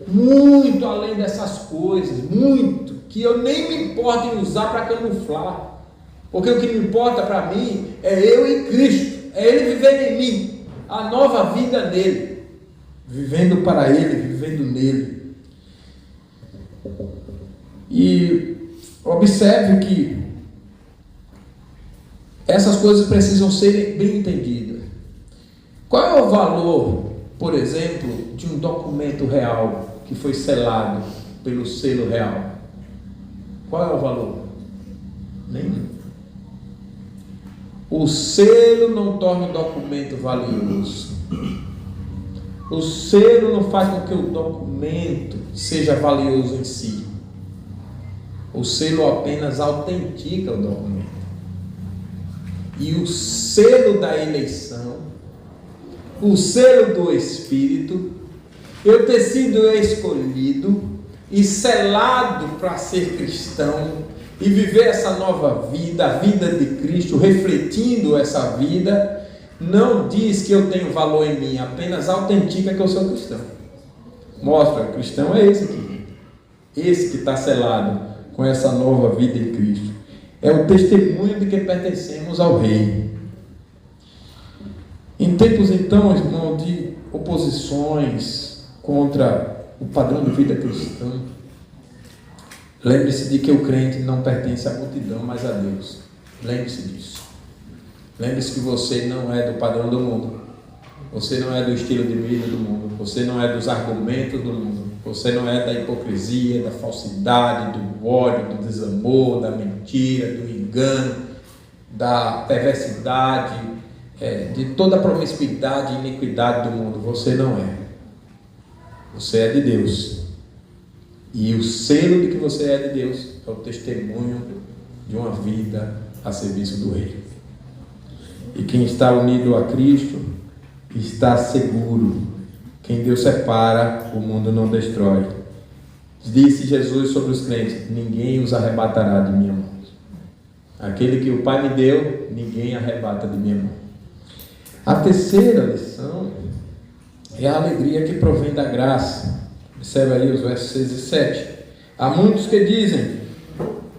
Muito além dessas coisas. Muito. Que eu nem me importo em usar para camuflar. Porque o que me importa para mim é eu e Cristo. É Ele viver em mim. A nova vida nele. Vivendo para Ele, vivendo nele. E observe que essas coisas precisam ser bem entendidas. Qual é o valor, por exemplo, de um documento real que foi selado pelo selo real? Qual é o valor? Nenhum. O selo não torna o documento valioso. O selo não faz com que o documento seja valioso em si. O selo apenas autentica o documento. E o selo da eleição, o selo do Espírito, eu ter sido escolhido e selado para ser cristão e viver essa nova vida, a vida de Cristo, refletindo essa vida, não diz que eu tenho valor em mim, apenas autentica que eu sou cristão. Mostra, cristão é esse aqui. Esse que está selado com essa nova vida em Cristo. É o testemunho de que pertencemos ao Rei. Em tempos, então, irmão, de oposições contra o padrão de vida cristã, lembre-se de que o crente não pertence à multidão, mas a Deus. Lembre-se disso. Lembre-se que você não é do padrão do mundo. Você não é do estilo de vida do mundo. Você não é dos argumentos do mundo. Você não é da hipocrisia, da falsidade, do ódio, do desamor, da mentira, do engano, da perversidade, de toda a promiscuidade e iniquidade do mundo. Você não é. Você é de Deus. E o selo de que você é de Deus é o testemunho de uma vida a serviço do Rei. E quem está unido a Cristo está seguro. Quem Deus separa, o mundo não destrói. Disse Jesus sobre os crentes: ninguém os arrebatará de minha mão. Aquele que o Pai me deu, ninguém arrebata de minha mão. A terceira lição é a alegria que provém da graça. Observe aí os versos 6 e 7. Há muitos que dizem: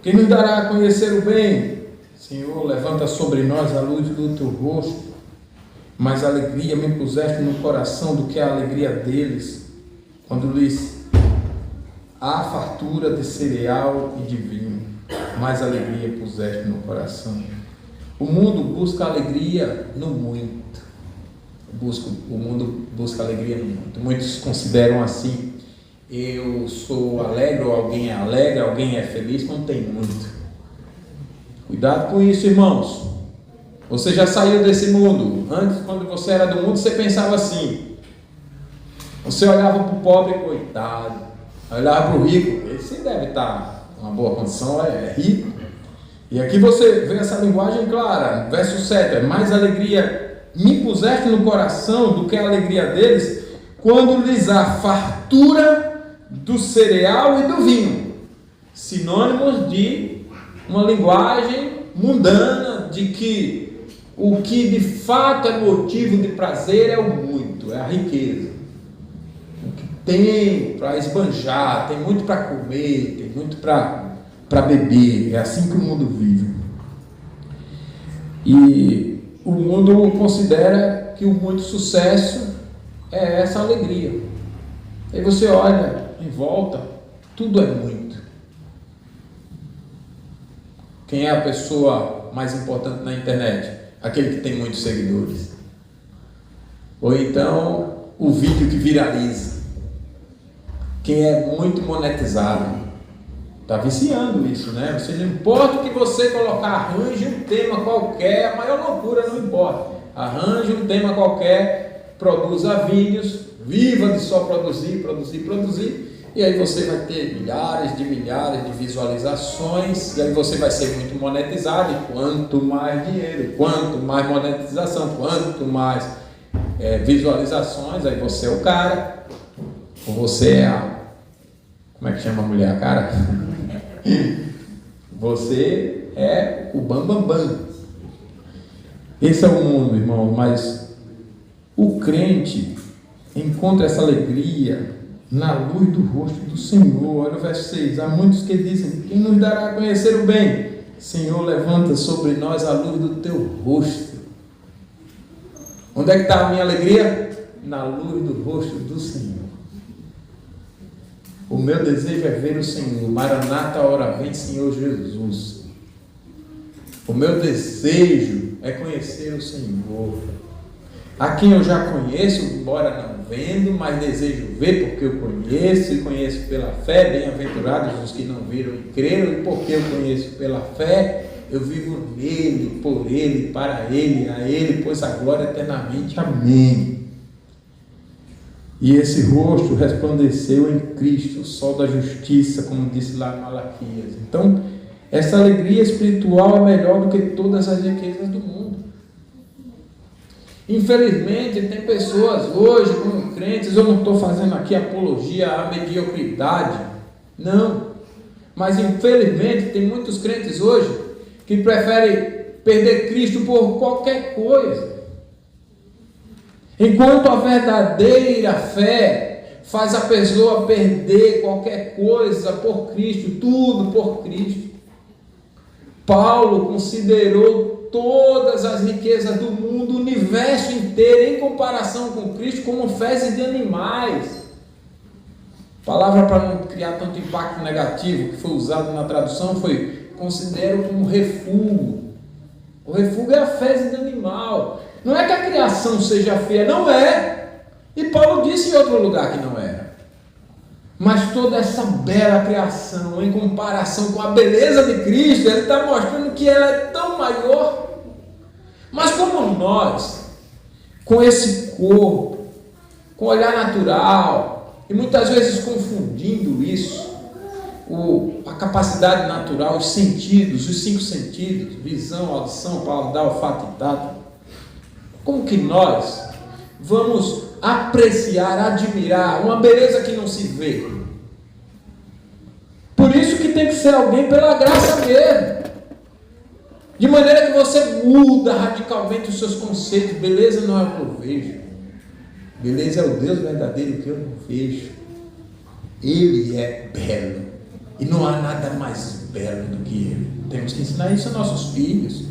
quem nos dará a conhecer o bem? Senhor, levanta sobre nós a luz do teu rosto. Mais alegria me puseste no coração do que a alegria deles, quando lhes há fartura de cereal e de vinho. Mais alegria puseste no coração. O mundo busca alegria no muito. O mundo busca alegria no muito. Muitos consideram assim: eu sou alegre, ou alguém é alegre, alguém é feliz. Não tem muito. Cuidado com isso, irmãos. Você já saiu desse mundo. Antes, quando você era do mundo, você pensava assim. Você olhava para o pobre, coitado. Olhava para o rico, esse deve estar em uma boa condição, é rico. E aqui você vê essa linguagem clara. Verso 7, é mais alegria me puseste no coração do que a alegria deles, quando lhes há fartura do cereal e do vinho. Sinônimos de uma linguagem mundana, de que O que de fato é motivo de prazer é o muito, é a riqueza. O que tem para esbanjar, tem muito para comer, tem muito para beber. É assim que o mundo vive. E o mundo considera que o muito sucesso é essa alegria. Aí você olha em volta, tudo é muito. Quem é a pessoa mais importante na internet? Aquele que tem muitos seguidores. Ou então o vídeo que viraliza. Quem é muito monetizado. Está viciando isso, né? Você não importa o que você colocar, arranje um tema qualquer, a maior loucura não importa. Arranje um tema qualquer, produza vídeos, viva de só produzir, e aí você vai ter milhares de visualizações, e aí você vai ser muito monetizado, e quanto mais dinheiro, quanto mais monetização, quanto mais visualizações, aí você é o cara, ou você é a... Como é que chama a mulher? A cara? Você é o bambambam. Esse é o mundo, irmão, mas o crente encontra essa alegria na luz do rosto do Senhor. Olha o verso 6. Há muitos que dizem: quem nos dará a conhecer o bem? Senhor, levanta sobre nós a luz do teu rosto. Onde é que está a minha alegria? Na luz do rosto do Senhor. O meu desejo é ver o Senhor. Maranata, hora vem, Senhor Jesus. O meu desejo é conhecer o Senhor. A quem eu já conheço, embora não vendo, mas desejo ver porque eu conheço e conheço pela fé. Bem-aventurados os que não viram e creram, e porque eu conheço pela fé, eu vivo nele, por ele, para ele, a ele, pois a glória eternamente. Amém. E esse rosto resplandeceu em Cristo, o sol da justiça, como disse lá em Malaquias. Então, essa alegria espiritual é melhor do que todas as riquezas do mundo. Infelizmente, tem pessoas hoje, como crentes, eu não estou fazendo aqui apologia à mediocridade, não. Mas, infelizmente, tem muitos crentes hoje que preferem perder Cristo por qualquer coisa. Enquanto a verdadeira fé faz a pessoa perder qualquer coisa por Cristo, tudo por Cristo. Paulo considerou todas as riquezas do mundo, o universo inteiro, em comparação com Cristo, como fezes de animais. Palavra para não criar tanto impacto negativo que foi usado na tradução foi: considero como refúgio. O refúgio é a fezes de animal. Não é que a criação seja feia, não é. E Paulo disse em outro lugar que não era. Mas toda essa bela criação, em comparação com a beleza de Cristo, ele está mostrando que ela é tão maior. Mas como nós, com esse corpo, com o olhar natural, e muitas vezes confundindo isso, a capacidade natural, os sentidos, os 5 sentidos, visão, audição, paladar, olfato e tato, como que nós vamos apreciar, admirar uma beleza que não se vê? Por isso que tem que ser alguém pela graça mesmo. De maneira que você muda radicalmente os seus conceitos. Beleza não é o que eu vejo. Beleza é o Deus verdadeiro que eu não vejo. Ele é belo. E não há nada mais belo do que Ele. Temos que ensinar isso aos nossos filhos.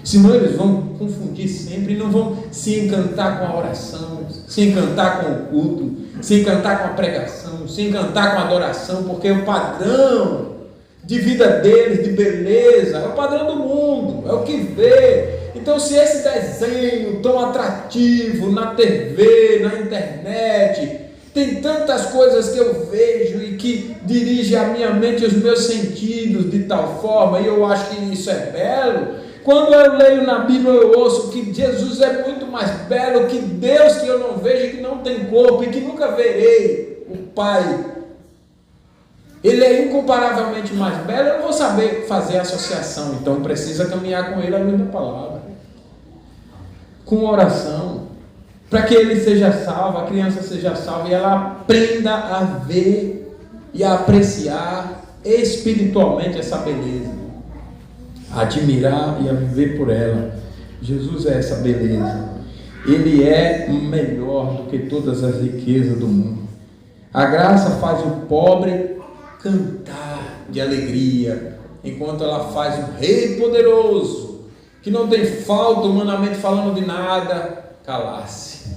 Senão eles vão confundir sempre e não vão se encantar com a oração, se encantar com o culto, se encantar com a pregação, se encantar com a adoração, porque o padrão de vida deles, de beleza, é o padrão do mundo, é o que vê. Então, se esse desenho tão atrativo na TV, na internet, tem tantas coisas que eu vejo e que dirige a minha mente e os meus sentidos de tal forma, e eu acho que isso é belo. Quando eu leio na Bíblia, eu ouço que Jesus é muito mais belo que Deus, que eu não vejo, que não tem corpo e que nunca verei, o Pai. Ele é incomparavelmente mais belo. Eu não vou saber fazer associação, então precisa caminhar com Ele à luz da palavra, com oração, para que ele seja salvo, a criança seja salva e ela aprenda a ver e a apreciar espiritualmente essa beleza, a admirar e a viver por ela. Jesus é essa beleza. Ele é melhor do que todas as riquezas do mundo. A graça faz o pobre cantar de alegria, enquanto ela faz o rei poderoso, que não tem falta humanamente falando de nada, calar-se.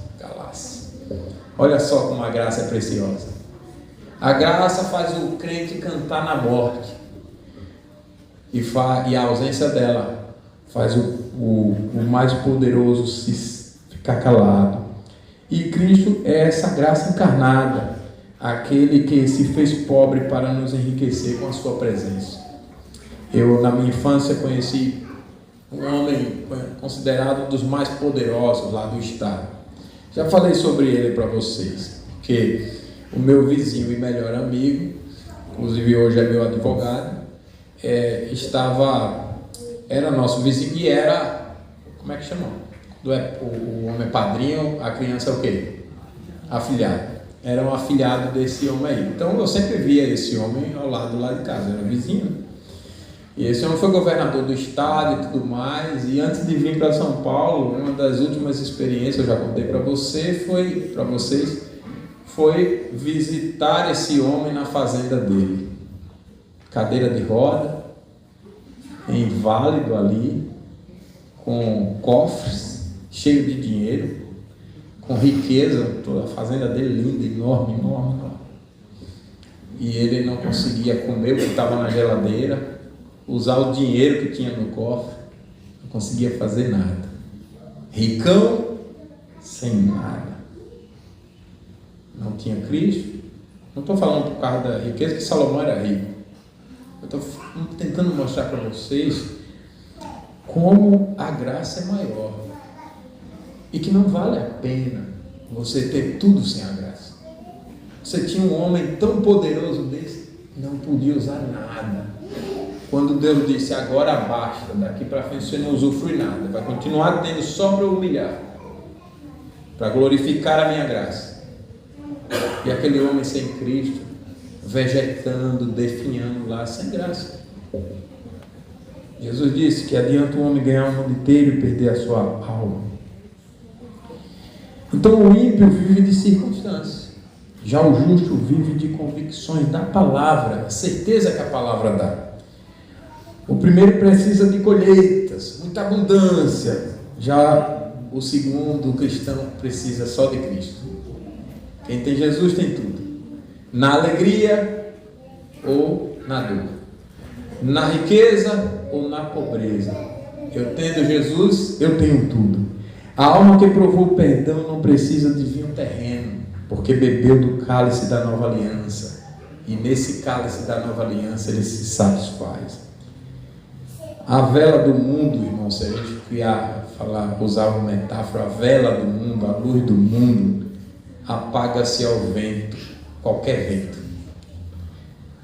Olha só como a graça é preciosa. A graça faz o crente cantar na morte, e a ausência dela faz o mais poderoso ficar calado. E Cristo é essa graça encarnada, aquele que se fez pobre para nos enriquecer com a sua presença. Eu, na minha infância, conheci um homem considerado um dos mais poderosos lá do estado. Já falei sobre ele para vocês, porque o meu vizinho e melhor amigo, inclusive hoje é meu advogado, era nosso vizinho e era, como é que chama? O homem é padrinho, a criança é o quê? Afilhado. Era um afilhado desse homem aí. Então eu sempre via esse homem ao lado lá de casa, era vizinho. E esse homem foi governador do estado e tudo mais. E antes de vir para São Paulo, uma das últimas experiências, eu já contei para vocês, foi visitar esse homem na fazenda dele. Cadeira de roda, inválido ali, com cofres, cheio de dinheiro, com riqueza, toda a fazenda dele linda, enorme. E ele não conseguia comer porque estava na geladeira, usar o dinheiro que tinha no cofre, não conseguia fazer nada. Ricão, sem nada. Não tinha Cristo. Não estou falando por causa da riqueza, que Salomão era rico. Eu estou tentando mostrar para vocês como a graça é maior e que não vale a pena você ter tudo sem a graça. Você tinha um homem tão poderoso desse, não podia usar nada. Quando Deus disse, agora basta, daqui para frente você não usufrui nada, vai continuar tendo só para humilhar, para glorificar a minha graça. E aquele homem sem Cristo, vegetando, definhando lá, sem graça. Jesus disse que adianta o homem ganhar o mundo inteiro e perder a sua alma. Então o ímpio vive de circunstâncias, já o justo vive de convicções da palavra, a certeza que a palavra dá. O primeiro precisa de colheitas, muita abundância, já o segundo, o cristão, precisa só de Cristo. Quem tem Jesus tem tudo, na alegria ou na dor, na riqueza ou na pobreza. Eu tendo Jesus, eu tenho tudo. A alma que provou o perdão não precisa de vinho terreno, porque bebeu do cálice da nova aliança, e nesse cálice da nova aliança ele se satisfaz. A vela do mundo, irmão, se a gente usar uma metáfora, a vela do mundo, a luz do mundo, apaga-se ao vento, qualquer vento.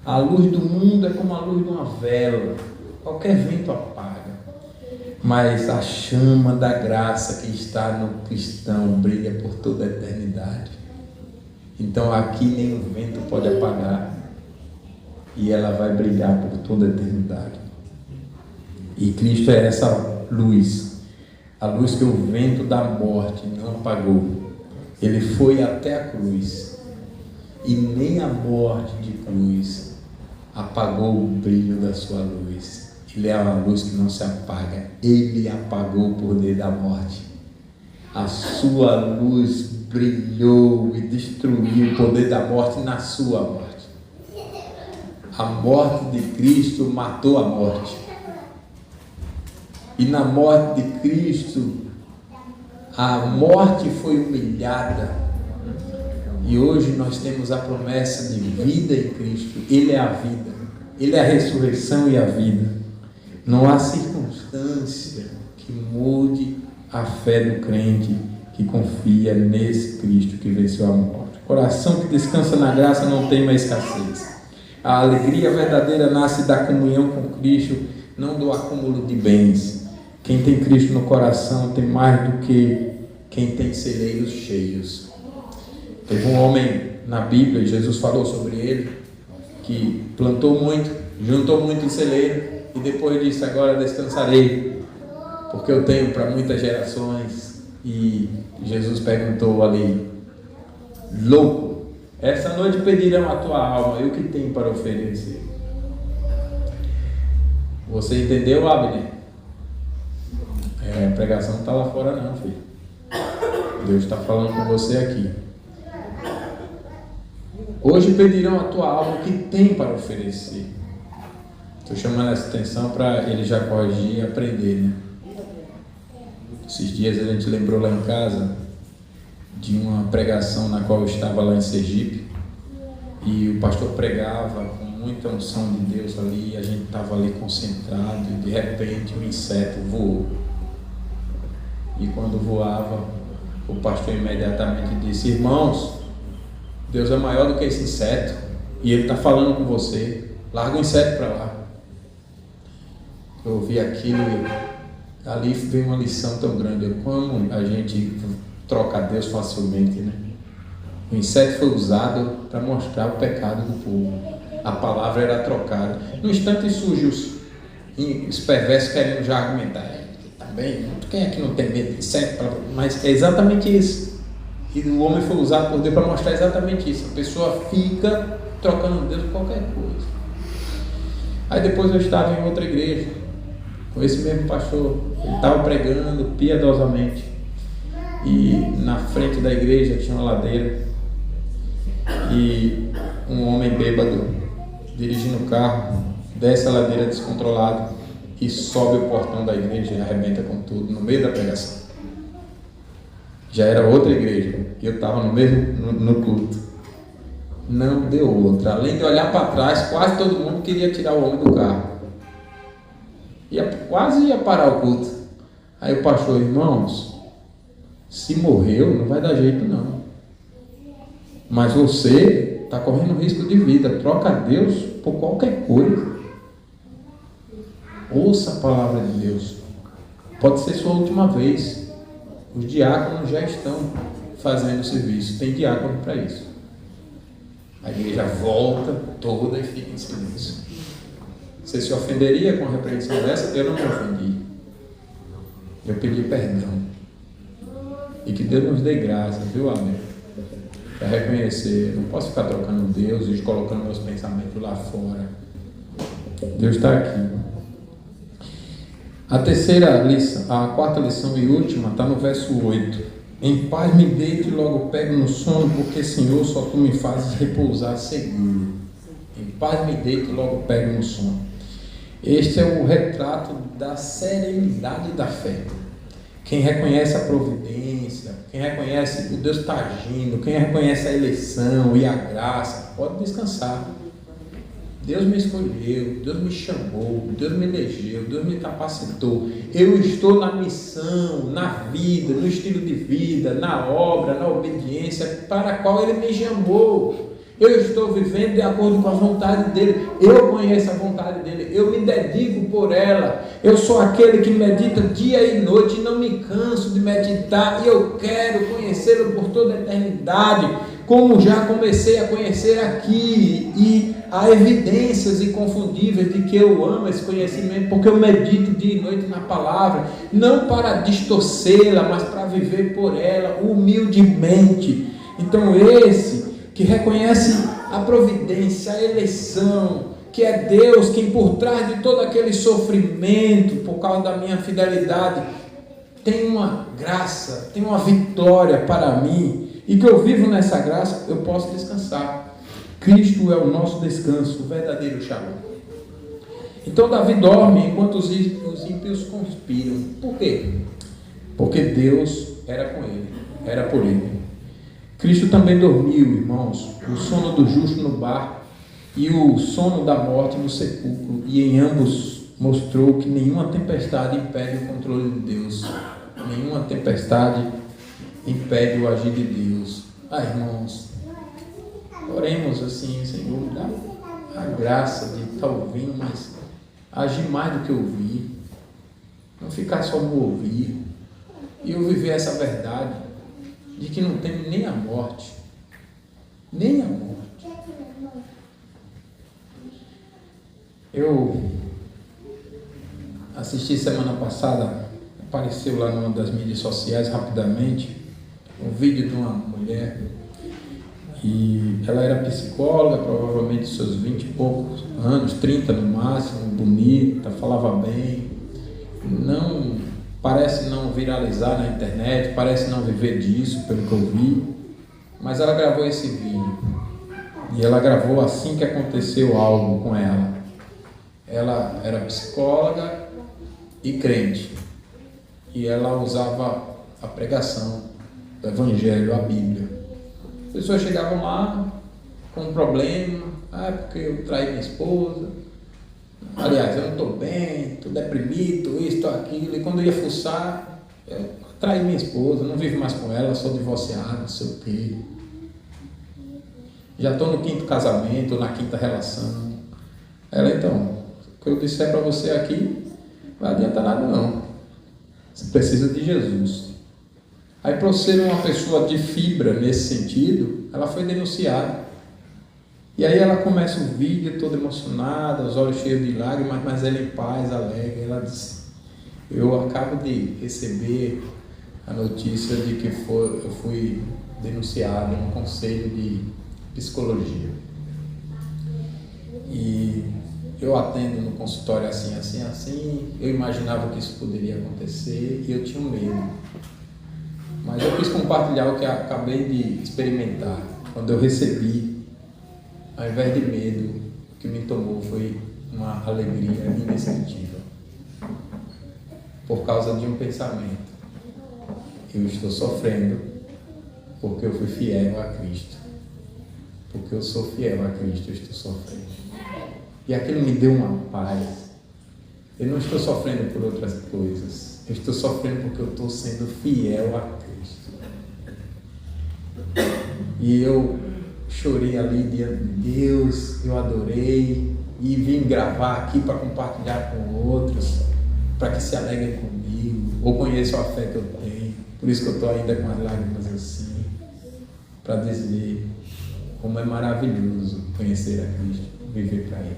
A luz do mundo é como a luz de uma vela, qualquer vento apaga. Mas a chama da graça que está no cristão brilha por toda a eternidade. Então aqui nenhum vento pode apagar, e ela vai brilhar por toda a eternidade. E Cristo é essa luz, a luz que o vento da morte não apagou. Ele foi até a cruz, e nem a morte de cruz apagou o brilho da sua luz. Ele é uma luz que não se apaga. Ele apagou o poder da morte. A sua luz brilhou e destruiu o poder da morte na sua morte. A morte de Cristo matou a morte. E na morte de Cristo, a morte foi humilhada. E hoje nós temos a promessa de vida em Cristo. Ele é a vida. Ele é a ressurreição e a vida. Não há circunstância que mude a fé do crente que confia nesse Cristo que venceu a morte. Coração que descansa na graça não tem mais escassez. A alegria verdadeira nasce da comunhão com Cristo, não do acúmulo de bens. Quem tem Cristo no coração tem mais do que quem tem celeiros cheios. Teve um homem na Bíblia, e Jesus falou sobre ele, que plantou muito, juntou muito em celeiro, e depois disse, agora descansarei. porque eu tenho para muitas gerações. E Jesus perguntou ali: louco, essa noite pedirão a tua alma, e o que tem para oferecer? Você entendeu, Abner? A pregação não está lá fora não, filho. Deus está falando com você aqui. Hoje pedirão a tua alma, o que tem para oferecer? Estou chamando essa atenção para ele já corrigir e aprender, né? Esses dias a gente lembrou lá em casa de uma pregação na qual eu estava lá em Sergipe, e o pastor pregava com muita unção de Deus ali, e a gente estava ali concentrado, e de repente um inseto voou. E quando voava, o pastor imediatamente disse: irmãos, Deus é maior do que esse inseto, e Ele está falando com você, larga o inseto para lá. Eu ouvi aquilo e ali veio uma lição tão grande, como a gente troca Deus facilmente, né? O inseto foi usado para mostrar o pecado do povo, a palavra era trocada. No instante surge os perversos querendo já argumentar, também, quem é que não tem medo de inseto? Mas é exatamente isso. E o homem foi usado por Deus para mostrar exatamente isso. A pessoa fica trocando Deus por qualquer coisa. Aí depois eu estava em outra igreja, com esse mesmo pastor. Ele estava pregando piedosamente, e na frente da igreja tinha uma ladeira, e um homem bêbado dirigindo o carro desce a ladeira descontrolado e sobe o portão da igreja e arrebenta com tudo no meio da pregação. Já era outra igreja e eu estava no culto. Não deu outra. Além de olhar para trás, quase todo mundo queria tirar o homem do carro. Quase ia parar o culto. Aí o pastor: irmãos, se morreu, não vai dar jeito não. Mas você está correndo risco de vida. Troca Deus por qualquer coisa. Ouça a palavra de Deus. Pode ser sua última vez. Os diáconos já estão fazendo o serviço. Tem diácono para isso. A igreja volta toda e fica em silêncio. Você se ofenderia com a repreensão dessa? Eu não me ofendi. Eu pedi perdão. E que Deus nos dê graça, viu, amém? Para reconhecer. Não posso ficar trocando Deus e colocando meus pensamentos lá fora. Deus está aqui. A quarta lição e última está no verso 8. Em paz me deito e logo pego no sono, porque, Senhor, só Tu me fazes repousar seguro. Em paz me deito e logo pego no sono. Este é o retrato da serenidade da fé. Quem reconhece a providência, quem reconhece o Deus está agindo, quem reconhece a eleição e a graça, pode descansar. Deus me escolheu, Deus me chamou, Deus me elegeu, Deus me capacitou. Eu estou na missão, na vida, no estilo de vida, na obra, na obediência para a qual Ele me chamou. Eu estou vivendo de acordo com a vontade dEle. Eu conheço a vontade dEle. Eu me dedico por ela. Eu sou aquele que medita dia e noite e não me canso de meditar. E eu quero conhecê-lo por toda a eternidade, como já comecei a conhecer aqui. E há evidências inconfundíveis de que eu amo esse conhecimento, porque eu medito dia e noite na palavra, não para distorcê-la, mas para viver por ela, humildemente. Então esse que reconhece a providência, a eleição, que é Deus quem por trás de todo aquele sofrimento, por causa da minha fidelidade, tem uma graça, tem uma vitória para mim, e que eu vivo nessa graça, eu posso descansar. Cristo é o nosso descanso, o verdadeiro shalom. Então Davi dorme enquanto os ímpios conspiram. Por quê? Porque Deus era com ele, era por ele. Cristo também dormiu, irmãos, o sono do justo no barco e o sono da morte no sepulcro, e em ambos mostrou que nenhuma tempestade impede o controle de Deus, nenhuma tempestade impede o agir de Deus. Irmãos, oremos assim: Senhor, dá a graça de estar ouvindo, mas agir mais do que ouvir, não ficar só no ouvir, e eu viver essa verdade de que não teme nem a morte, nem a morte. Eu assisti semana passada apareceu lá numa das mídias sociais rapidamente um vídeo de uma mulher, e ela era psicóloga, provavelmente seus 20 e poucos anos, 30 no máximo, bonita, falava bem, parece não viralizar na internet, parece não viver disso, pelo que eu vi, mas ela gravou esse vídeo, e ela gravou assim que aconteceu algo com ela. Ela era psicóloga e crente, e ela usava a pregação do Evangelho, a Bíblia. As pessoas chegavam lá com um problema, porque eu traí minha esposa, aliás, eu não estou bem, estou deprimido, isso, estou aquilo, e quando eu ia fuçar, eu traí minha esposa, não vivo mais com ela, sou divorciado, não sei o quê. Já estou no 5º casamento, na 5ª relação. Ela, então, o que eu disser para você aqui, não vai adiantar nada não. Você precisa de Jesus. Aí, para ser uma pessoa de fibra nesse sentido, ela foi denunciada. E aí ela começa o vídeo toda emocionada, os olhos cheios de lágrimas, mas ela em paz, alegre. Ela disse: eu acabo de receber a notícia de que eu fui denunciado no conselho de psicologia. E eu atendo no consultório assim, assim, assim. Eu imaginava que isso poderia acontecer e eu tinha medo. Mas eu quis compartilhar o que acabei de experimentar. Quando eu recebi, ao invés de medo, o que me tomou foi uma alegria indescritível. Por causa de um pensamento. Eu estou sofrendo porque eu fui fiel a Cristo. Porque eu sou fiel a Cristo, eu estou sofrendo. E aquilo me deu uma paz. Eu não estou sofrendo por outras coisas. Eu estou sofrendo porque eu estou sendo fiel a Cristo. E eu chorei ali diante de Deus, eu adorei e vim gravar aqui para compartilhar com outros, para que se alegrem comigo, ou conheçam a fé que eu tenho. Por isso que eu estou ainda com as lágrimas assim, para dizer como é maravilhoso conhecer a Cristo, viver para Ele.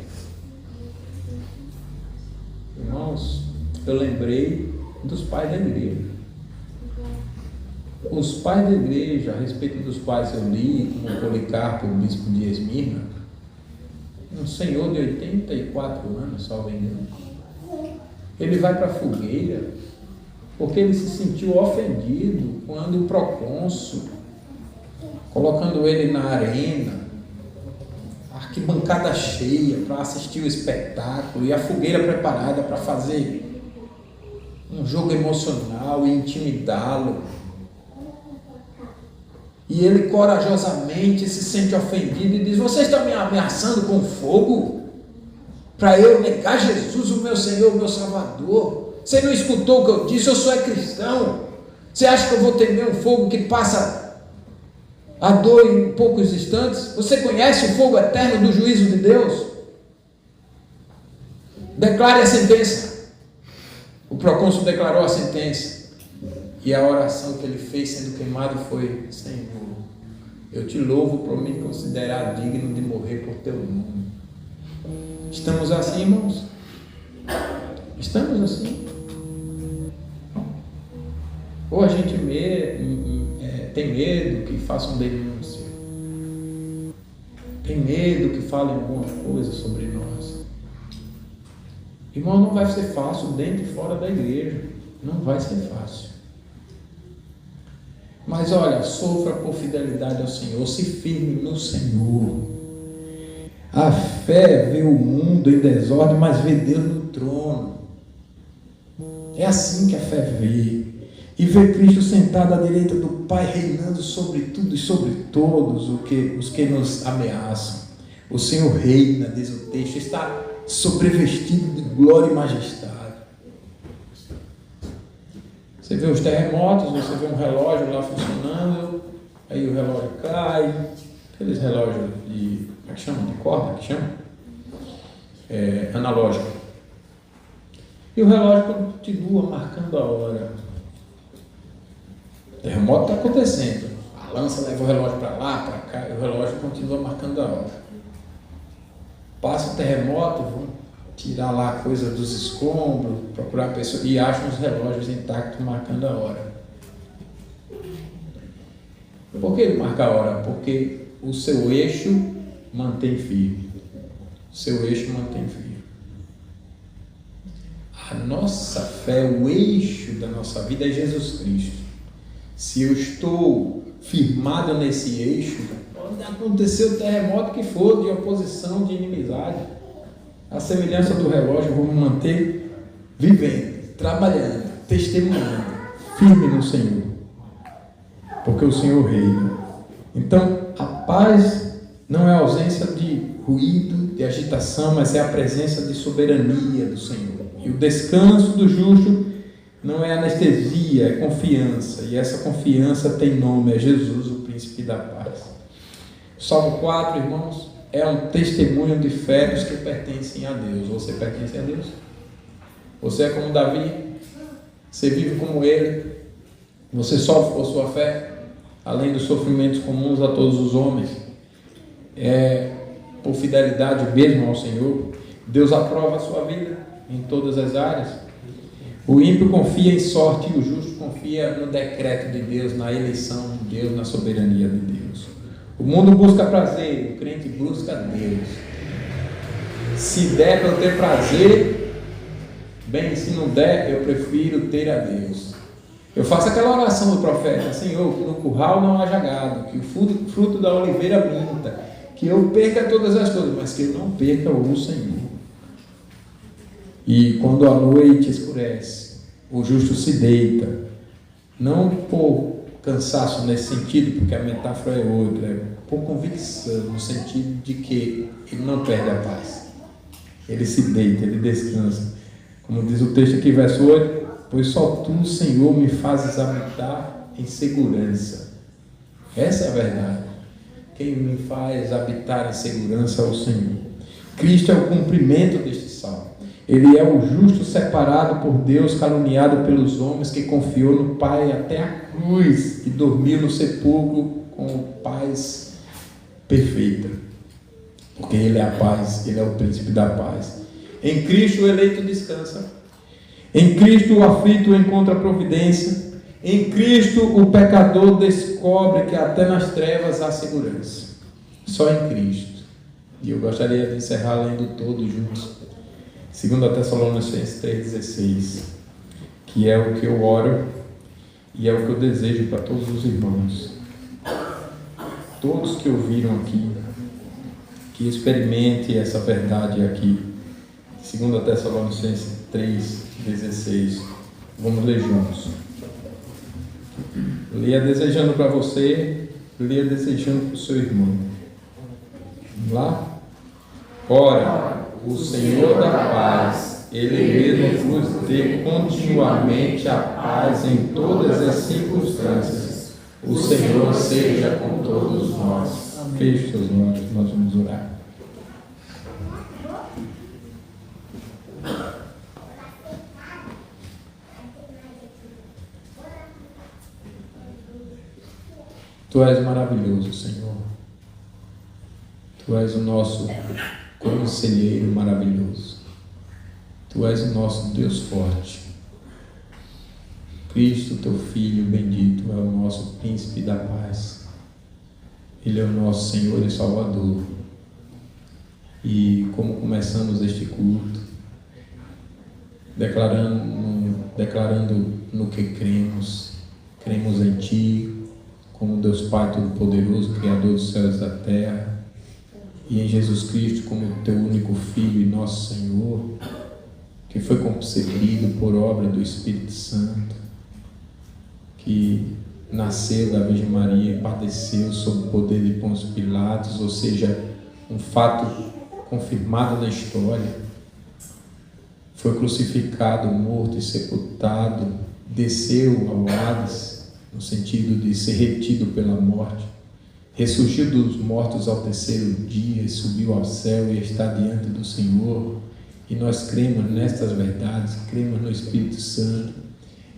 Irmãos, eu lembrei dos pais da igreja. Os pais da igreja, a respeito dos quais eu li, como Policarpo, o bispo de Esmirna, um senhor de 84 anos, salvo engano, ele vai para a fogueira porque ele se sentiu ofendido quando o procônsul, colocando ele na arena, arquibancada cheia para assistir o espetáculo e a fogueira preparada para fazer um jogo emocional e intimidá-lo. E ele corajosamente se sente ofendido e diz: vocês estão me ameaçando com fogo para eu negar Jesus, o meu Senhor, o meu Salvador? Você não escutou o que eu disse? Eu sou cristão. Você acha que eu vou temer um fogo que passa a dor em poucos instantes? Você conhece o fogo eterno do juízo de Deus? Declare a sentença. O procônsul declarou a sentença. E a oração que ele fez sendo queimado foi: Senhor, eu te louvo por me considerar digno de morrer por teu nome. Estamos assim, irmãos? Estamos assim? Ou a gente tem medo que façam denúncia, tem medo que falem alguma coisa sobre nós. Irmão, não vai ser fácil dentro e fora da igreja. Não vai ser fácil. Mas olha, sofra por fidelidade ao Senhor, se firme no Senhor. A fé vê o mundo em desordem, mas vê Deus no trono. É assim que a fé vê. E vê Cristo sentado à direita do Pai, reinando sobre tudo e sobre todos os que nos ameaçam. O Senhor reina, diz o texto, está sobrevestido de glória e majestade. Você vê os terremotos, você vê um relógio lá funcionando, aí o relógio cai, aqueles relógios de, como é que chama? De corda, que chama? Analógico. E o relógio continua marcando a hora. O terremoto está acontecendo, a lança leva o relógio para lá, para cá, e o relógio continua marcando a hora. Passa o terremoto, tirar lá a coisa dos escombros, procurar a pessoa, e acham os relógios intactos marcando a hora. Por que ele marca a hora? Porque o seu eixo mantém firme. O seu eixo mantém firme. A nossa fé, o eixo da nossa vida é Jesus Cristo. Se eu estou firmado nesse eixo, pode acontecer o terremoto que for, de oposição, de inimizade. A semelhança do relógio, eu vou me manter vivendo, trabalhando, testemunhando, firme no Senhor. Porque o Senhor reina. Então, a paz não é a ausência de ruído, de agitação, mas é a presença de soberania do Senhor. E o descanso do justo não é anestesia, é confiança. E essa confiança tem nome, é Jesus, o príncipe da paz. Salmo 4, irmãos, é um testemunho de fé dos que pertencem a Deus. Você pertence a Deus? Você é como Davi? Você vive como ele? Você sofre por sua fé? Além dos sofrimentos comuns a todos os homens, por fidelidade mesmo ao Senhor, Deus aprova a sua vida em todas as áreas. O ímpio confia em sorte e o justo confia no decreto de Deus, na eleição de Deus, na soberania de Deus. O mundo busca prazer, o crente busca Deus. Se der para eu ter prazer, bem, se não der, eu prefiro ter a Deus. Eu faço aquela oração do profeta: Senhor, que no curral não haja gado, que o fruto da oliveira minta, que eu perca todas as coisas, mas que eu não perca o Senhor. E quando a noite escurece, o justo se deita, não por cansaço nesse sentido, porque a metáfora é outra, é por convicção, no sentido de que ele não perde a paz. Ele se deita, ele descansa. Como diz o texto aqui, verso 8: pois só tu, Senhor, me fazes habitar em segurança. Essa é a verdade. Quem me faz habitar em segurança é o Senhor. Cristo é o cumprimento deste salmo. Ele é o justo separado por Deus, caluniado pelos homens, que confiou no Pai até a cruz e dormiu no sepulcro com paz perfeita. Porque Ele é a paz, Ele é o príncipe da paz. Em Cristo o eleito descansa. Em Cristo o aflito encontra providência. Em Cristo o pecador descobre que até nas trevas há segurança. Só em Cristo. E eu gostaria de encerrar lendo todos juntos 2 Tessalonicenses 3,16, que é o que eu oro e é o que eu desejo para todos os irmãos. Todos que ouviram aqui, que experimente essa verdade aqui. 2 Tessalonicenses 3,16. Vamos ler juntos. Leia desejando para você, leia desejando para o seu irmão. Vamos lá? Ora, o Senhor da paz, Ele mesmo vos dê continuamente a paz em todas as circunstâncias. O Senhor seja com todos nós. Feche seus olhos, nós vamos orar. Tu és maravilhoso, Senhor. Tu és o nosso conselheiro maravilhoso. Tu és o nosso Deus forte. Cristo, teu Filho bendito, é o nosso príncipe da paz. Ele é o nosso Senhor e Salvador. E como começamos este culto, declarando no que cremos em Ti, como Deus Pai Todo-Poderoso, Criador dos céus e da terra, e em Jesus Cristo como Teu único Filho e nosso Senhor, que foi concebido por obra do Espírito Santo, que nasceu da Virgem Maria e padeceu sob o poder de Pôncio Pilatos, ou seja, um fato confirmado na história. Foi crucificado, morto e sepultado, desceu ao Hades, no sentido de ser retido pela morte, ressurgiu dos mortos ao terceiro dia, subiu ao céu e está diante do Senhor. E nós cremos nestas verdades, cremos no Espírito Santo,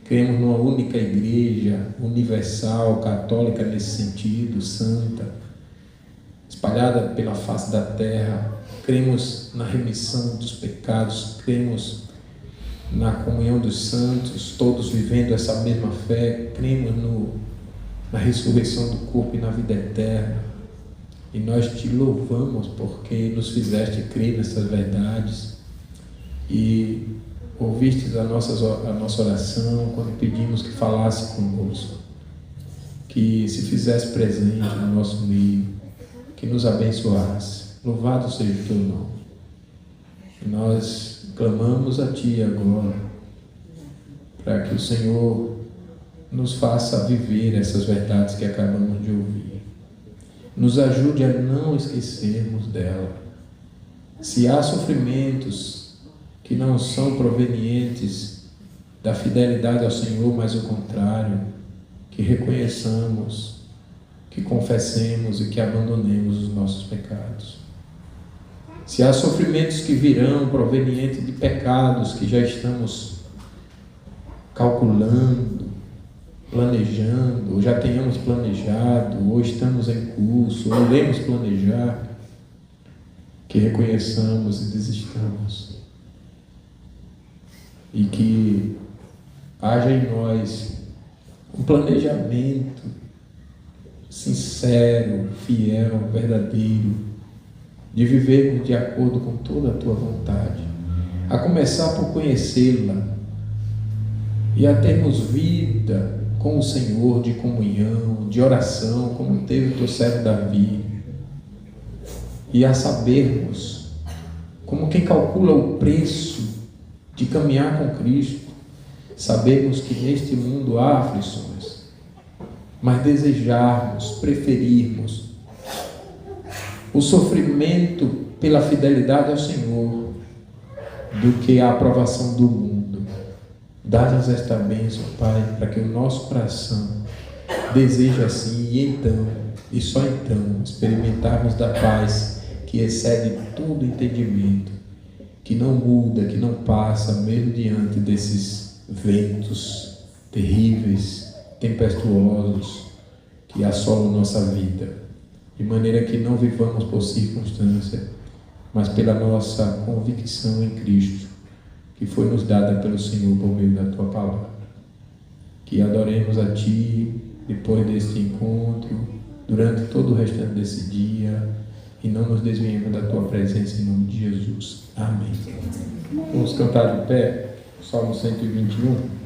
cremos numa única igreja universal, católica nesse sentido, santa, espalhada pela face da terra, cremos na remissão dos pecados, cremos na comunhão dos santos, todos vivendo essa mesma fé, cremos na ressurreição do corpo e na vida eterna. E nós te louvamos porque nos fizeste crer nessas verdades e ouvistes a nossa oração quando pedimos que falasse conosco, que se fizesse presente no nosso meio, que nos abençoasse. Louvado seja o teu nome. E nós clamamos a Ti agora, para que o Senhor nos faça viver essas verdades que acabamos de ouvir. Nos ajude a não esquecermos dela. Se há sofrimentos que não são provenientes da fidelidade ao Senhor, mas o contrário, que reconheçamos, que confessemos e que abandonemos os nossos pecados. Se há sofrimentos que virão provenientes de pecados que já estamos calculando, planejando, ou já tenhamos planejado, ou estamos em curso, ou iremos planejar, que reconheçamos e desistamos. E que haja em nós um planejamento sincero, fiel, verdadeiro, de vivermos de acordo com toda a Tua vontade, a começar por conhecê-la e a termos vida com o Senhor de comunhão, de oração, como teve o Teu servo Davi, e a sabermos, como quem calcula o preço de caminhar com Cristo, sabemos que neste mundo há aflições, mas desejarmos, preferirmos o sofrimento pela fidelidade ao Senhor do que a aprovação do mundo. Dá-nos esta bênção, Pai, para que o nosso coração deseje assim, e então, e só então, experimentarmos da paz que excede todo entendimento, que não muda, que não passa, mesmo diante desses ventos terríveis, tempestuosos, que assolam nossa vida. De maneira que não vivamos por circunstância, mas pela nossa convicção em Cristo, que foi nos dada pelo Senhor por meio da Tua palavra. Que adoremos a Ti depois deste encontro, durante todo o restante desse dia, e não nos desviemos da Tua presença em nome de Jesus. Amém. Vamos cantar de pé, Salmo 121.